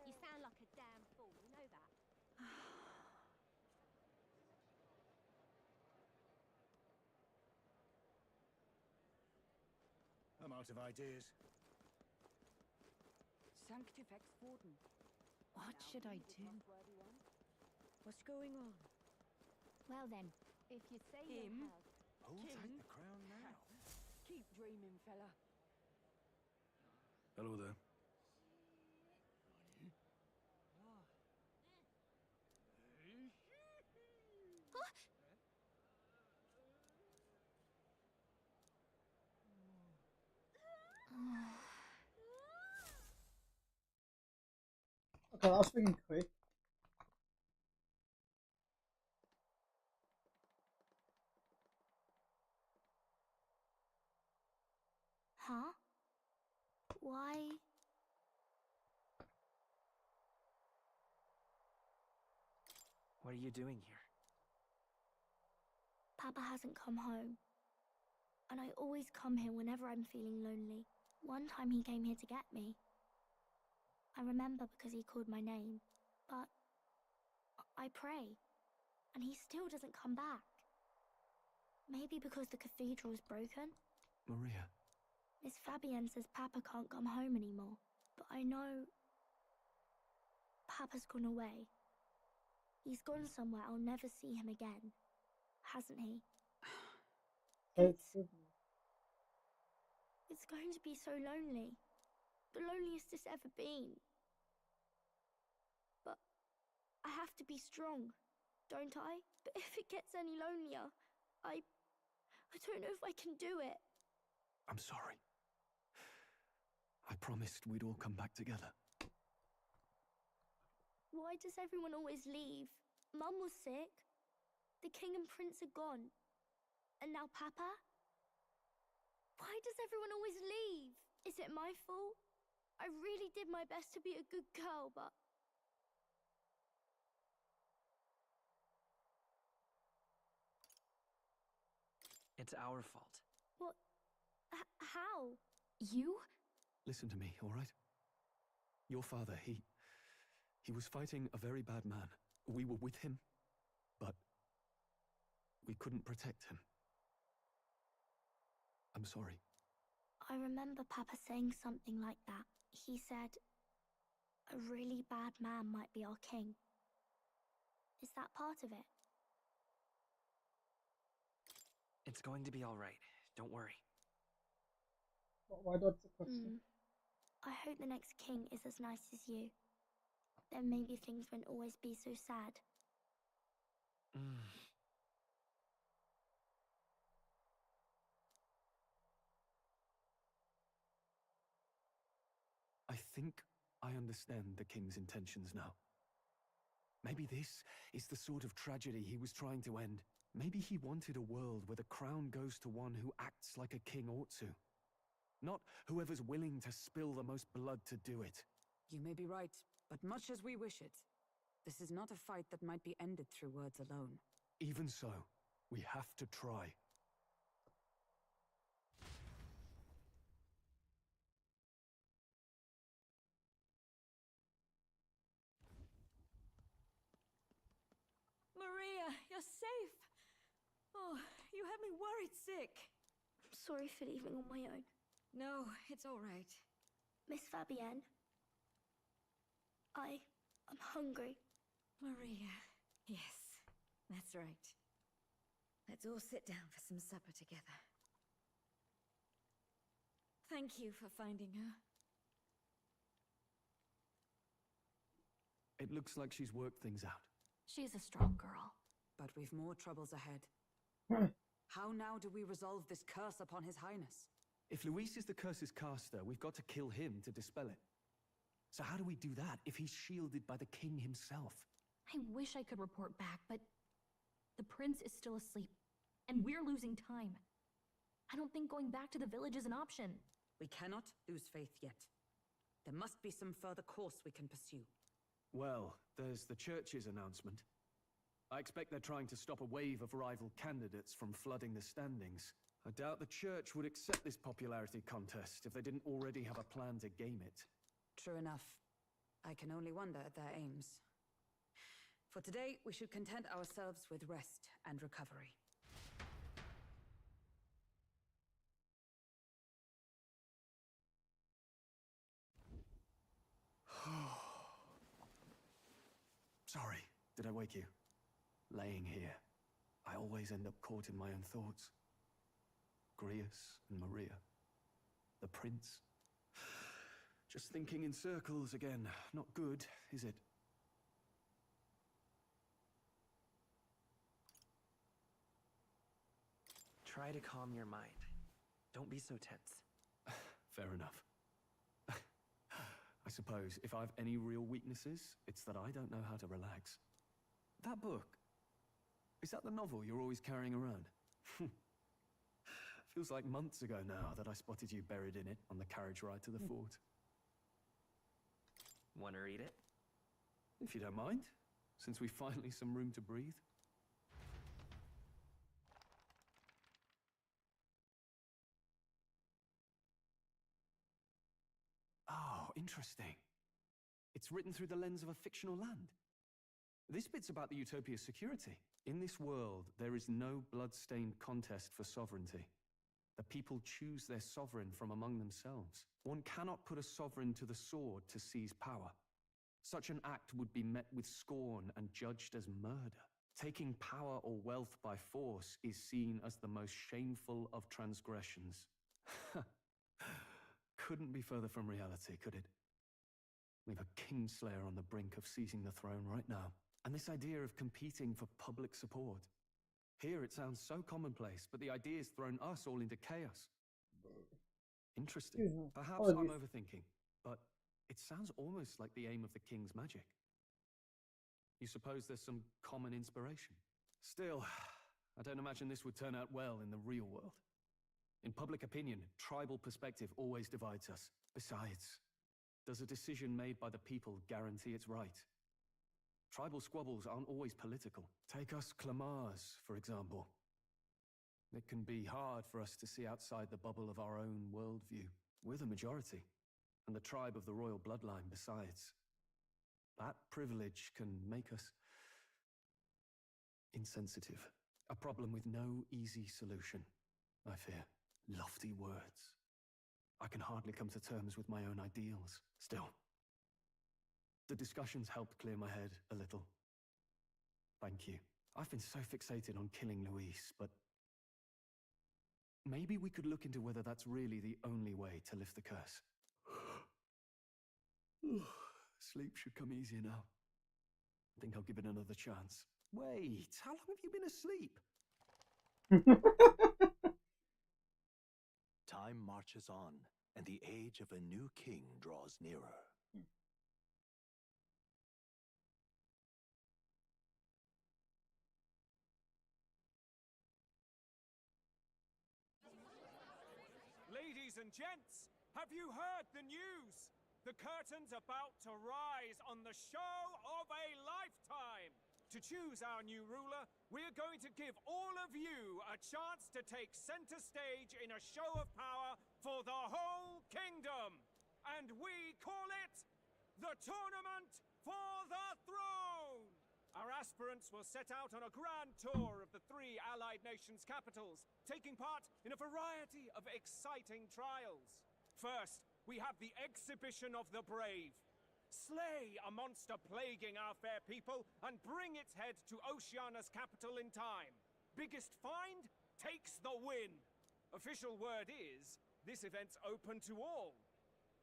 You sound like a damn fool, you know that? I'm out of ideas. Sanctifex Forden. What Now should I the do? trustworthy one? What's going on? Well then, If you say Him? you have. Who'll take the crown now? Keep dreaming, fella. Hello there. Okay, that's been quick. Huh? Why? What are you doing here? Papa hasn't come home. And I always come here whenever I'm feeling lonely. One time he came here to get me. I remember because he called my name. But I pray, and he still doesn't come back. Maybe because the cathedral's broken? Maria. Miss Fabienne says Papa can't come home anymore. But I know Papa's gone away. He's gone somewhere I'll never see him again. Hasn't he? It's going to be so lonely. The loneliest it's ever been. But I have to be strong, don't I? But if it gets any lonelier, I don't know if I can do it. I'm sorry. I promised we'd all come back together. Why does everyone always leave? Mum was sick. The king and prince are gone. And now Papa? Why does everyone always leave? Is it my fault? I really did my best to be a good girl, but... It's our fault. What? How? You? Listen to me, all right? Your father, he was fighting a very bad man. We were with him, but we couldn't protect him. I'm sorry. I remember Papa saying something like that. He said, a really bad man might be our king. Is that part of it? It's going to be all right. Don't worry. Why dodge the question? I hope the next king is as nice as you. Then maybe things won't always be so sad. I think I understand the king's intentions now. Maybe this is the sort of tragedy he was trying to end. Maybe he wanted a world where the crown goes to one who acts like a king ought to. Not whoever's willing to spill the most blood to do it. You may be right, but much as we wish it, this is not a fight that might be ended through words alone. Even so, we have to try. Maria, you're safe. Oh, you had me worried sick. I'm sorry for leaving on my own. No, it's all right. Miss Fabienne, I'm hungry. Maria, yes, that's right. Let's all sit down for some supper together. Thank you for finding her. It looks like she's worked things out. She's a strong girl. But we've more troubles ahead. How now do we resolve this curse upon His Highness? If Luis is the curse's caster, we've got to kill him to dispel it. So how do we do that if he's shielded by the king himself? I wish I could report back, but the prince is still asleep, and we're losing time. I don't think going back to the village is an option. We cannot lose faith yet. There must be some further course we can pursue. Well, there's the church's announcement. I expect they're trying to stop a wave of rival candidates from flooding the standings. I doubt the church would accept this popularity contest if they didn't already have a plan to game it. True enough. I can only wonder at their aims. For today, we should content ourselves with rest and recovery. Sorry, did I wake you? Laying here, I always end up caught in my own thoughts. Grius and Maria. The prince. Just thinking in circles again. Not good, is it? Try to calm your mind. Don't be so tense. Fair enough. I suppose if I've any real weaknesses, it's that I don't know how to relax. That book, is that the novel you're always carrying around? Feels like months ago now that I spotted you buried in it on the carriage ride to the fort. Want to read it? If you don't mind, since we've finally some room to breathe. Oh, interesting. It's written through the lens of a fictional land. This bit's about the Utopia's security. In this world, there is no blood-stained contest for sovereignty. The people choose their sovereign from among themselves. One cannot put a sovereign to the sword to seize power. Such an act would be met with scorn and judged as murder. Taking power or wealth by force is seen as the most shameful of transgressions. Couldn't be further from reality, could it? We've a kingslayer on the brink of seizing the throne right now. And this idea of competing for public support. Here it sounds so commonplace, but the idea's thrown us all into chaos. Interesting. Perhaps I'm overthinking, but it sounds almost like the aim of the king's magic. You suppose there's some common inspiration? Still, I don't imagine this would turn out well in the real world. In public opinion, tribal perspective always divides us. Besides, does a decision made by the people guarantee it's right? Tribal squabbles aren't always political. Take us Clamars, for example. It can be hard for us to see outside the bubble of our own worldview. We're the majority, and the tribe of the royal bloodline besides. That privilege can make us insensitive. A problem with no easy solution, I fear. Lofty words. I can hardly come to terms with my own ideals. Still, the discussions helped clear my head a little. Thank you. I've been so fixated on killing Luis, but maybe we could look into whether that's really the only way to lift the curse. Sleep should come easier now. I think I'll give it another chance. Wait, how long have you been asleep? Time marches on, and the age of a new king draws nearer. Ladies and gents, have you heard the news? The curtain's about to rise on the show of a lifetime. To choose our new ruler, we're going to give all of you a chance to take center stage in a show of power for the whole kingdom. And we call it the Tournament for the Throne. Our aspirants will set out on a grand tour of the 3 allied nations' capitals, taking part in a variety of exciting trials. First, we have the Exhibition of the Brave. Slay a monster plaguing our fair people and bring its head to Oceania's capital in time. Biggest find takes the win. Official word is, this event's open to all.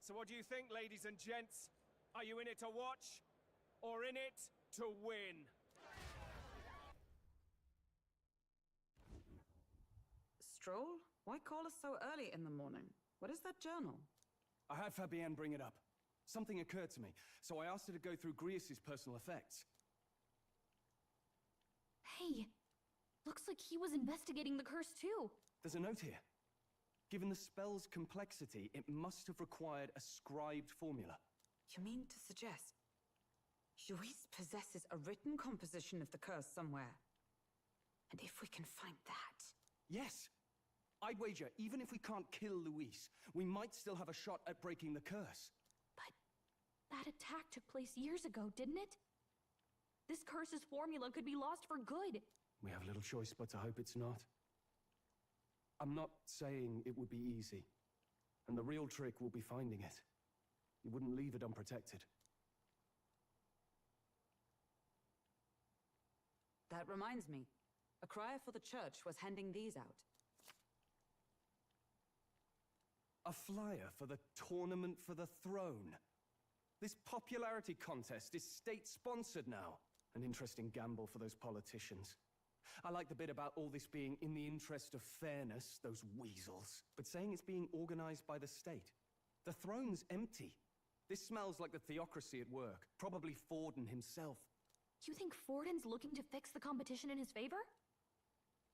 So what do you think, ladies and gents? Are you in it to watch, or in it to win? Stroll? Why call us so early in the morning? What is that journal? I had Fabienne bring it up. Something occurred to me, so I asked her to go through Grius' personal effects. Hey, looks like he was investigating the curse too. There's a note here. Given the spell's complexity, it must have required a scribed formula. You mean to suggest Luis possesses a written composition of the curse somewhere? And if we can find that... Yes! I'd wager, even if we can't kill Luis, we might still have a shot at breaking the curse. But that attack took place years ago, didn't it? This curse's formula could be lost for good. We have little choice but to hope it's not. I'm not saying it would be easy. And the real trick will be finding it. You wouldn't leave it unprotected. That reminds me. A crier for the church was handing these out. A flyer for the Tournament for the Throne. This popularity contest is state-sponsored now. An interesting gamble for those politicians. I like the bit about all this being in the interest of fairness, those weasels. But saying it's being organized by the state. The throne's empty. This smells like the theocracy at work. Probably Forden himself. You think Forden's looking to fix the competition in his favor?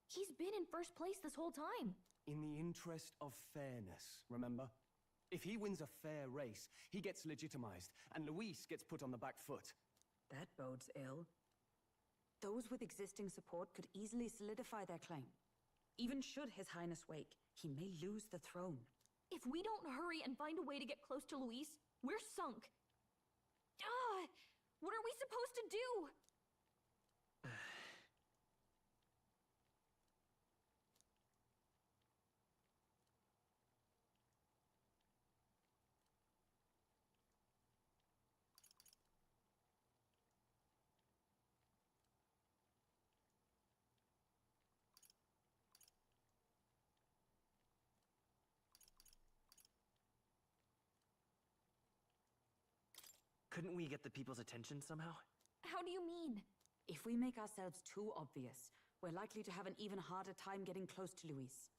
He's been in first place this whole time. In the interest of fairness, remember? If he wins a fair race, he gets legitimized, and Luis gets put on the back foot. That bodes ill. Those with existing support could easily solidify their claim. Even should His Highness wake, he may lose the throne. If we don't hurry and find a way to get close to Luis, we're sunk. What are we supposed to do? Couldn't we get the people's attention somehow? How do you mean? If we make ourselves too obvious, we're likely to have an even harder time getting close to Luis.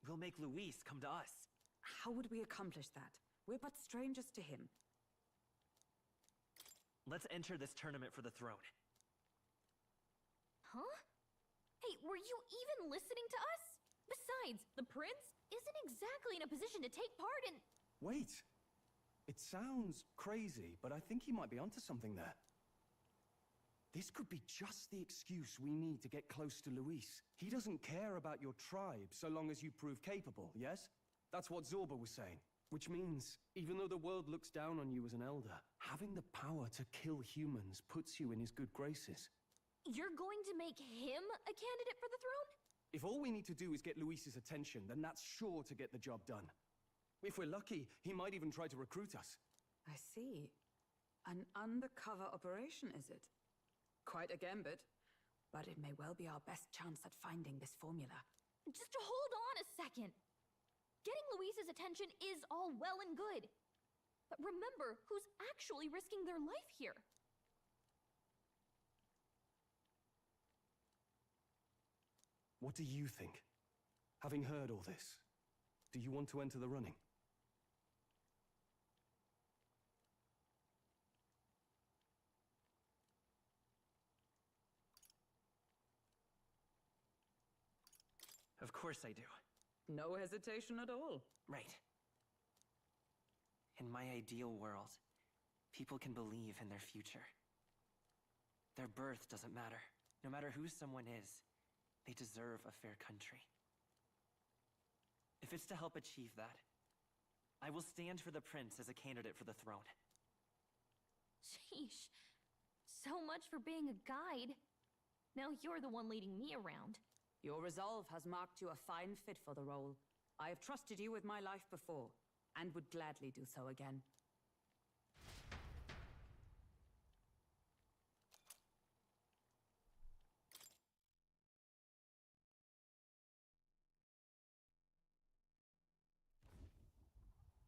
We'll make Luis come to us. How would we accomplish that? We're but strangers to him. Let's enter this tournament for the throne. Huh? Hey, were you even listening to us? Besides, the prince isn't exactly in a position to take part in... Wait. It sounds crazy, but I think he might be onto something there. This could be just the excuse we need to get close to Luis. He doesn't care about your tribe so long as you prove capable, yes? That's what Zorba was saying. Which means, even though the world looks down on you as an elder, having the power to kill humans puts you in his good graces. You're going to make him a candidate for the throne? If all we need to do is get Luis's attention, then that's sure to get the job done. If we're lucky, he might even try to recruit us. I see. An undercover operation, is it? Quite a gambit. But it may well be our best chance at finding this formula. Just hold on a second. Getting Luis's attention is all well and good. But remember who's actually risking their life here. What do you think? Having heard all this, do you want to enter the running? Of course I do. No hesitation at all. Right. In my ideal world, people can believe in their future. Their birth doesn't matter. No matter who someone is, they deserve a fair country. If it's to help achieve that, I will stand for the prince as a candidate for the throne. Sheesh. So much for being a guide. Now you're the one leading me around. Your resolve has marked you a fine fit for the role. I have trusted you with my life before, and would gladly do so again.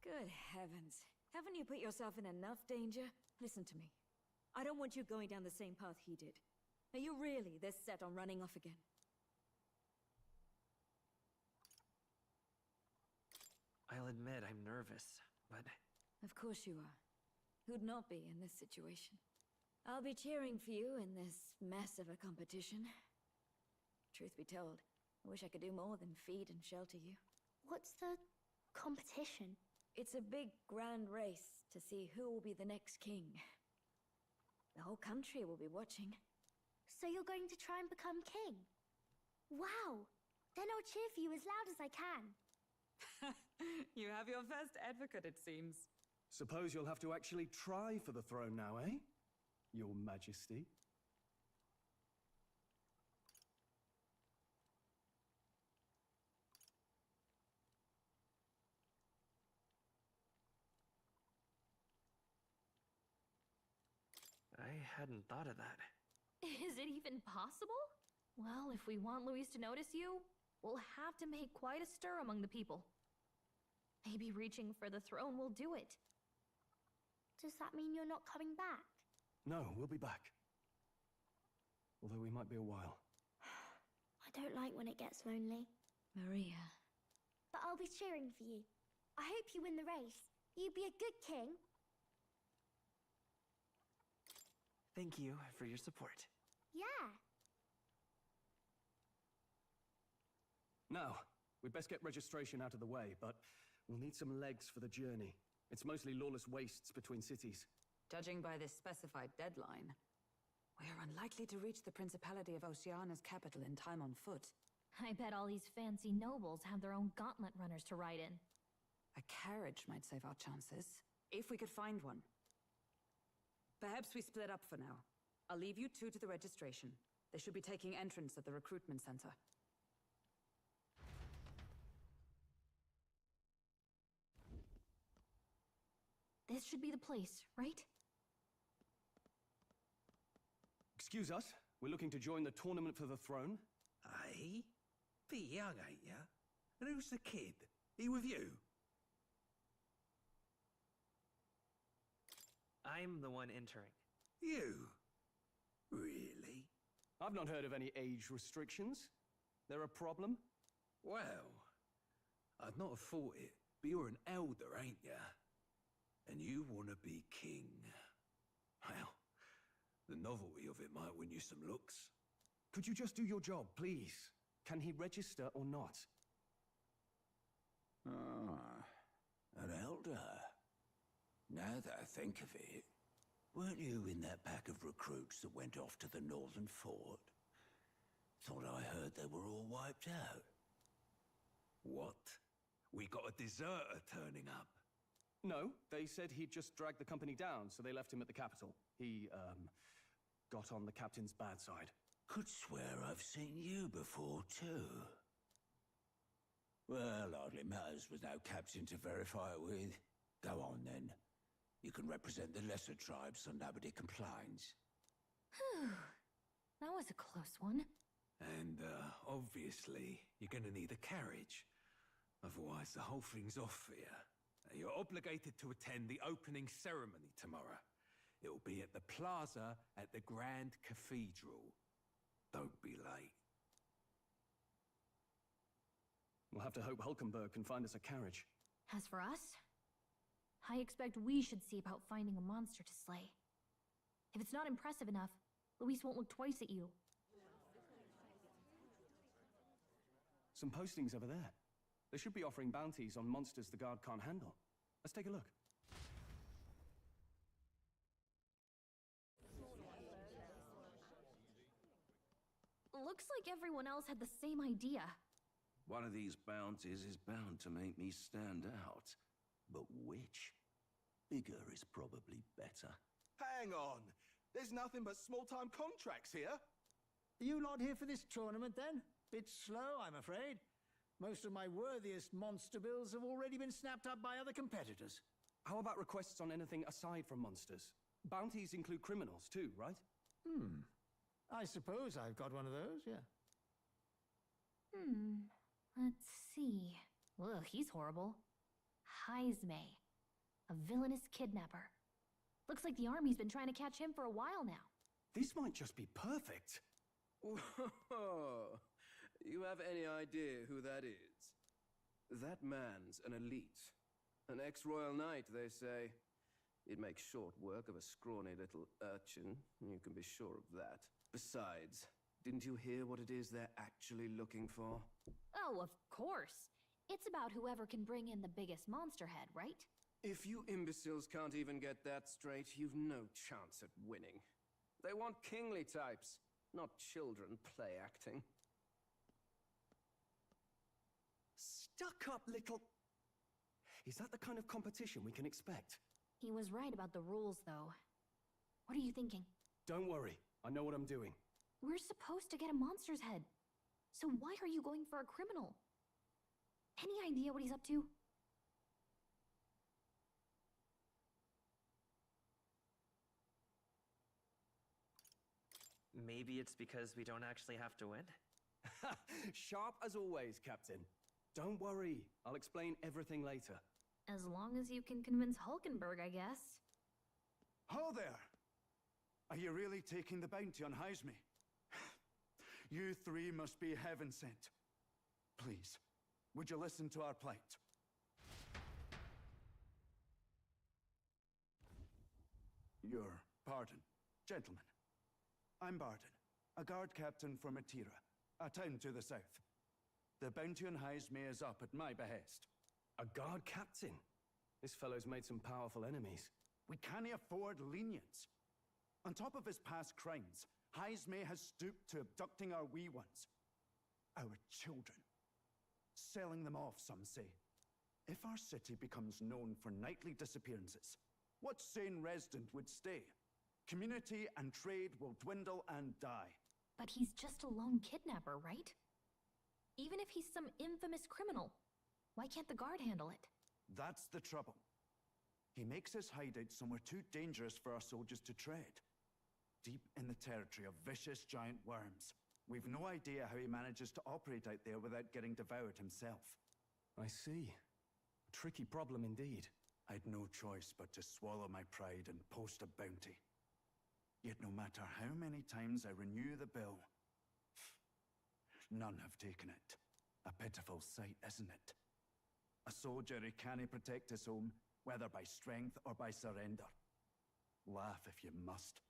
Good heavens. Haven't you put yourself in enough danger? Listen to me. I don't want you going down the same path he did. Are you really this set on running off again? I'll admit I'm nervous, but... Of course you are. Who'd not be in this situation? I'll be cheering for you in this mess of a competition. Truth be told, I wish I could do more than feed and shelter you. What's the competition? It's a big, grand race to see who will be the next king. The whole country will be watching. So you're going to try and become king? Wow! Then I'll cheer for you as loud as I can. You have your first advocate, it seems. Suppose you'll have to actually try for the throne now, eh? Your Majesty. I hadn't thought of that. Is it even possible? Well, if we want Luis to notice you, we'll have to make quite a stir among the people. Maybe reaching for the throne will do it. Does that mean you're not coming back? No, we'll be back. Although we might be a while. I don't like when it gets lonely. Maria, but I'll be cheering for you. I hope you win the race. You'd be a good king. Thank you for your support. Yeah. Now, we'd best get registration out of the way, but we'll need some legs for the journey. It's mostly lawless wastes between cities. Judging by this specified deadline, we are unlikely to reach the Principality of Oceana's capital in time on foot. I bet all these fancy nobles have their own gauntlet runners to ride in. A carriage might save our chances, if we could find one. Perhaps we split up for now. I'll leave you two to the registration. They should be taking entrance at the recruitment center. This should be the place, right? Excuse us, we're looking to join the tournament for the throne. Aye? Bit young, ain't ya? And who's the kid? He with you? I'm the one entering. You? Really? I've not heard of any age restrictions. There a problem? Well, I'd not have thought it, but you're an elder, ain't ya? And you want to be king. Well, the novelty of it might win you some looks. Could you just do your job, please? Can he register or not? Ah, an elder. Now that I think of it, weren't you in that pack of recruits that went off to the northern fort? Thought I heard they were all wiped out. What? We got a deserter turning up. No, they said he'd just dragged the company down, so they left him at the capital. He, got on the captain's bad side. Could swear I've seen you before, too. Well, hardly matters with no captain to verify it with. Go on, then. You can represent the lesser tribes so nobody complains. Whew. That was a close one. And, obviously, you're gonna need a carriage. Otherwise, the whole thing's off for you. You're obligated to attend the opening ceremony tomorrow. It'll be at the plaza at the Grand Cathedral. Don't be late. We'll have to hope Hulkenberg can find us a carriage. As for us, I expect we should see about finding a monster to slay. If it's not impressive enough, Luis won't look twice at you. Some postings over there. They should be offering bounties on monsters the guard can't handle. Let's take a look. Looks like everyone else had the same idea. One of these bounties is bound to make me stand out. But which? Bigger is probably better. Hang on! There's nothing but small-time contracts here! Are you lot here for this tournament, then? Bit slow, I'm afraid. Most of my worthiest monster bills have already been snapped up by other competitors. How about requests on anything aside from monsters? Bounties include criminals too, right? I suppose I've got one of those, yeah. Let's see. Ugh, he's horrible. Heisme. A villainous kidnapper. Looks like the army's been trying to catch him for a while now. This might just be perfect. Whoa. You have any idea who that is? That man's an elite. An ex-royal knight, they say. It makes short work of a scrawny little urchin, you can be sure of that. Besides, didn't you hear what it is they're actually looking for? Oh, of course. It's about whoever can bring in the biggest monster head, right? If you imbeciles can't even get that straight, you've no chance at winning. They want kingly types, not children play acting. Stuck-up little... Is that the kind of competition we can expect? He was right about the rules, though. What are you thinking? Don't worry, I know what I'm doing. We're supposed to get a monster's head. So why are you going for a criminal? Any idea what he's up to? Maybe it's because we don't actually have to win? Sharp as always, Captain. Don't worry, I'll explain everything later. As long as you can convince Hulkenberg, I guess. Ho there! Are you really taking the bounty on Heisme? You three must be heaven sent. Please, would you listen to our plight? Your pardon, gentlemen. I'm Barden, a guard captain for Matira, a town to the south. The bounty on Highsmere is up at my behest. A guard captain? This fellow's made some powerful enemies. We can't afford lenience. On top of his past crimes, Highsmere has stooped to abducting our wee ones. Our children. Selling them off, some say. If our city becomes known for nightly disappearances, what sane resident would stay? Community and trade will dwindle and die. But he's just a lone kidnapper, right? Even if he's some infamous criminal, why can't the guard handle it? That's the trouble. He makes his hideout somewhere too dangerous for our soldiers to tread. Deep in the territory of vicious giant worms. We've no idea how he manages to operate out there without getting devoured himself. I see. A tricky problem indeed. I'd no choice but to swallow my pride and post a bounty. Yet no matter how many times I renew the bill, none have taken it. A pitiful sight, isn't it? A soldier who can't protect his home, whether by strength or by surrender. Laugh if you must.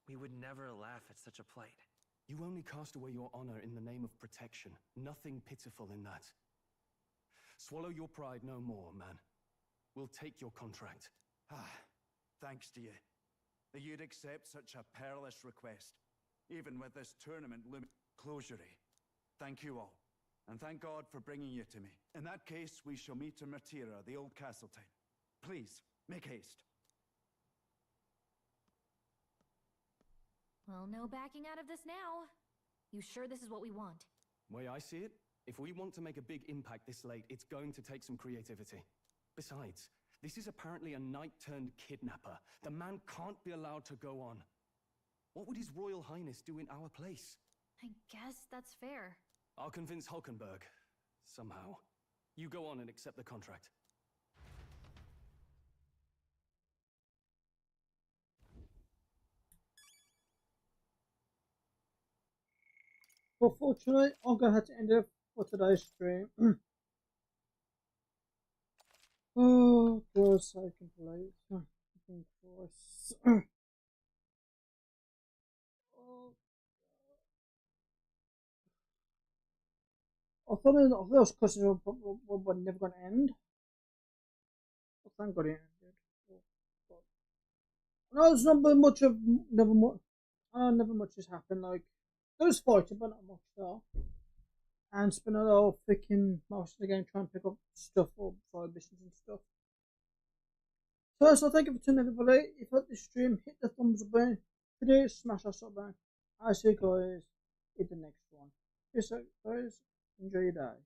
We would never laugh at such a plight. You only cast away your honor in the name of protection. Nothing pitiful in that. Swallow your pride no more, man. We'll take your contract. Thanks to you. That you'd accept such a perilous request, even with this tournament looming closure. Thank you all, and thank God for bringing you to me. In that case, we shall meet in Matira, the old castle town. Please, make haste. Well, no backing out of this now. You sure this is what we want? Way I see it, if we want to make a big impact this late, it's going to take some creativity. Besides, this is apparently a knight-turned-kidnapper. The man can't be allowed to go on. What would His Royal Highness do in our place? I guess that's fair. I'll convince Hulkenberg. Somehow. You go on and accept the contract. Unfortunately, I'm going to have to end it for today's stream. Oh, God, so complete. Christ. I thought those questions were never going to end. But thank God it ended. Oh, no, there's not been much of never much has happened. Like there was fighting, but not much though. And spent a lot of freaking most of the game trying to pick up stuff or side missions and stuff. So thank you for tuning in, everybody. If you like this stream, hit the thumbs up button. Today, smash that sub button. I'll see you guys in the next one. Peace out, guys. Enjoy your day.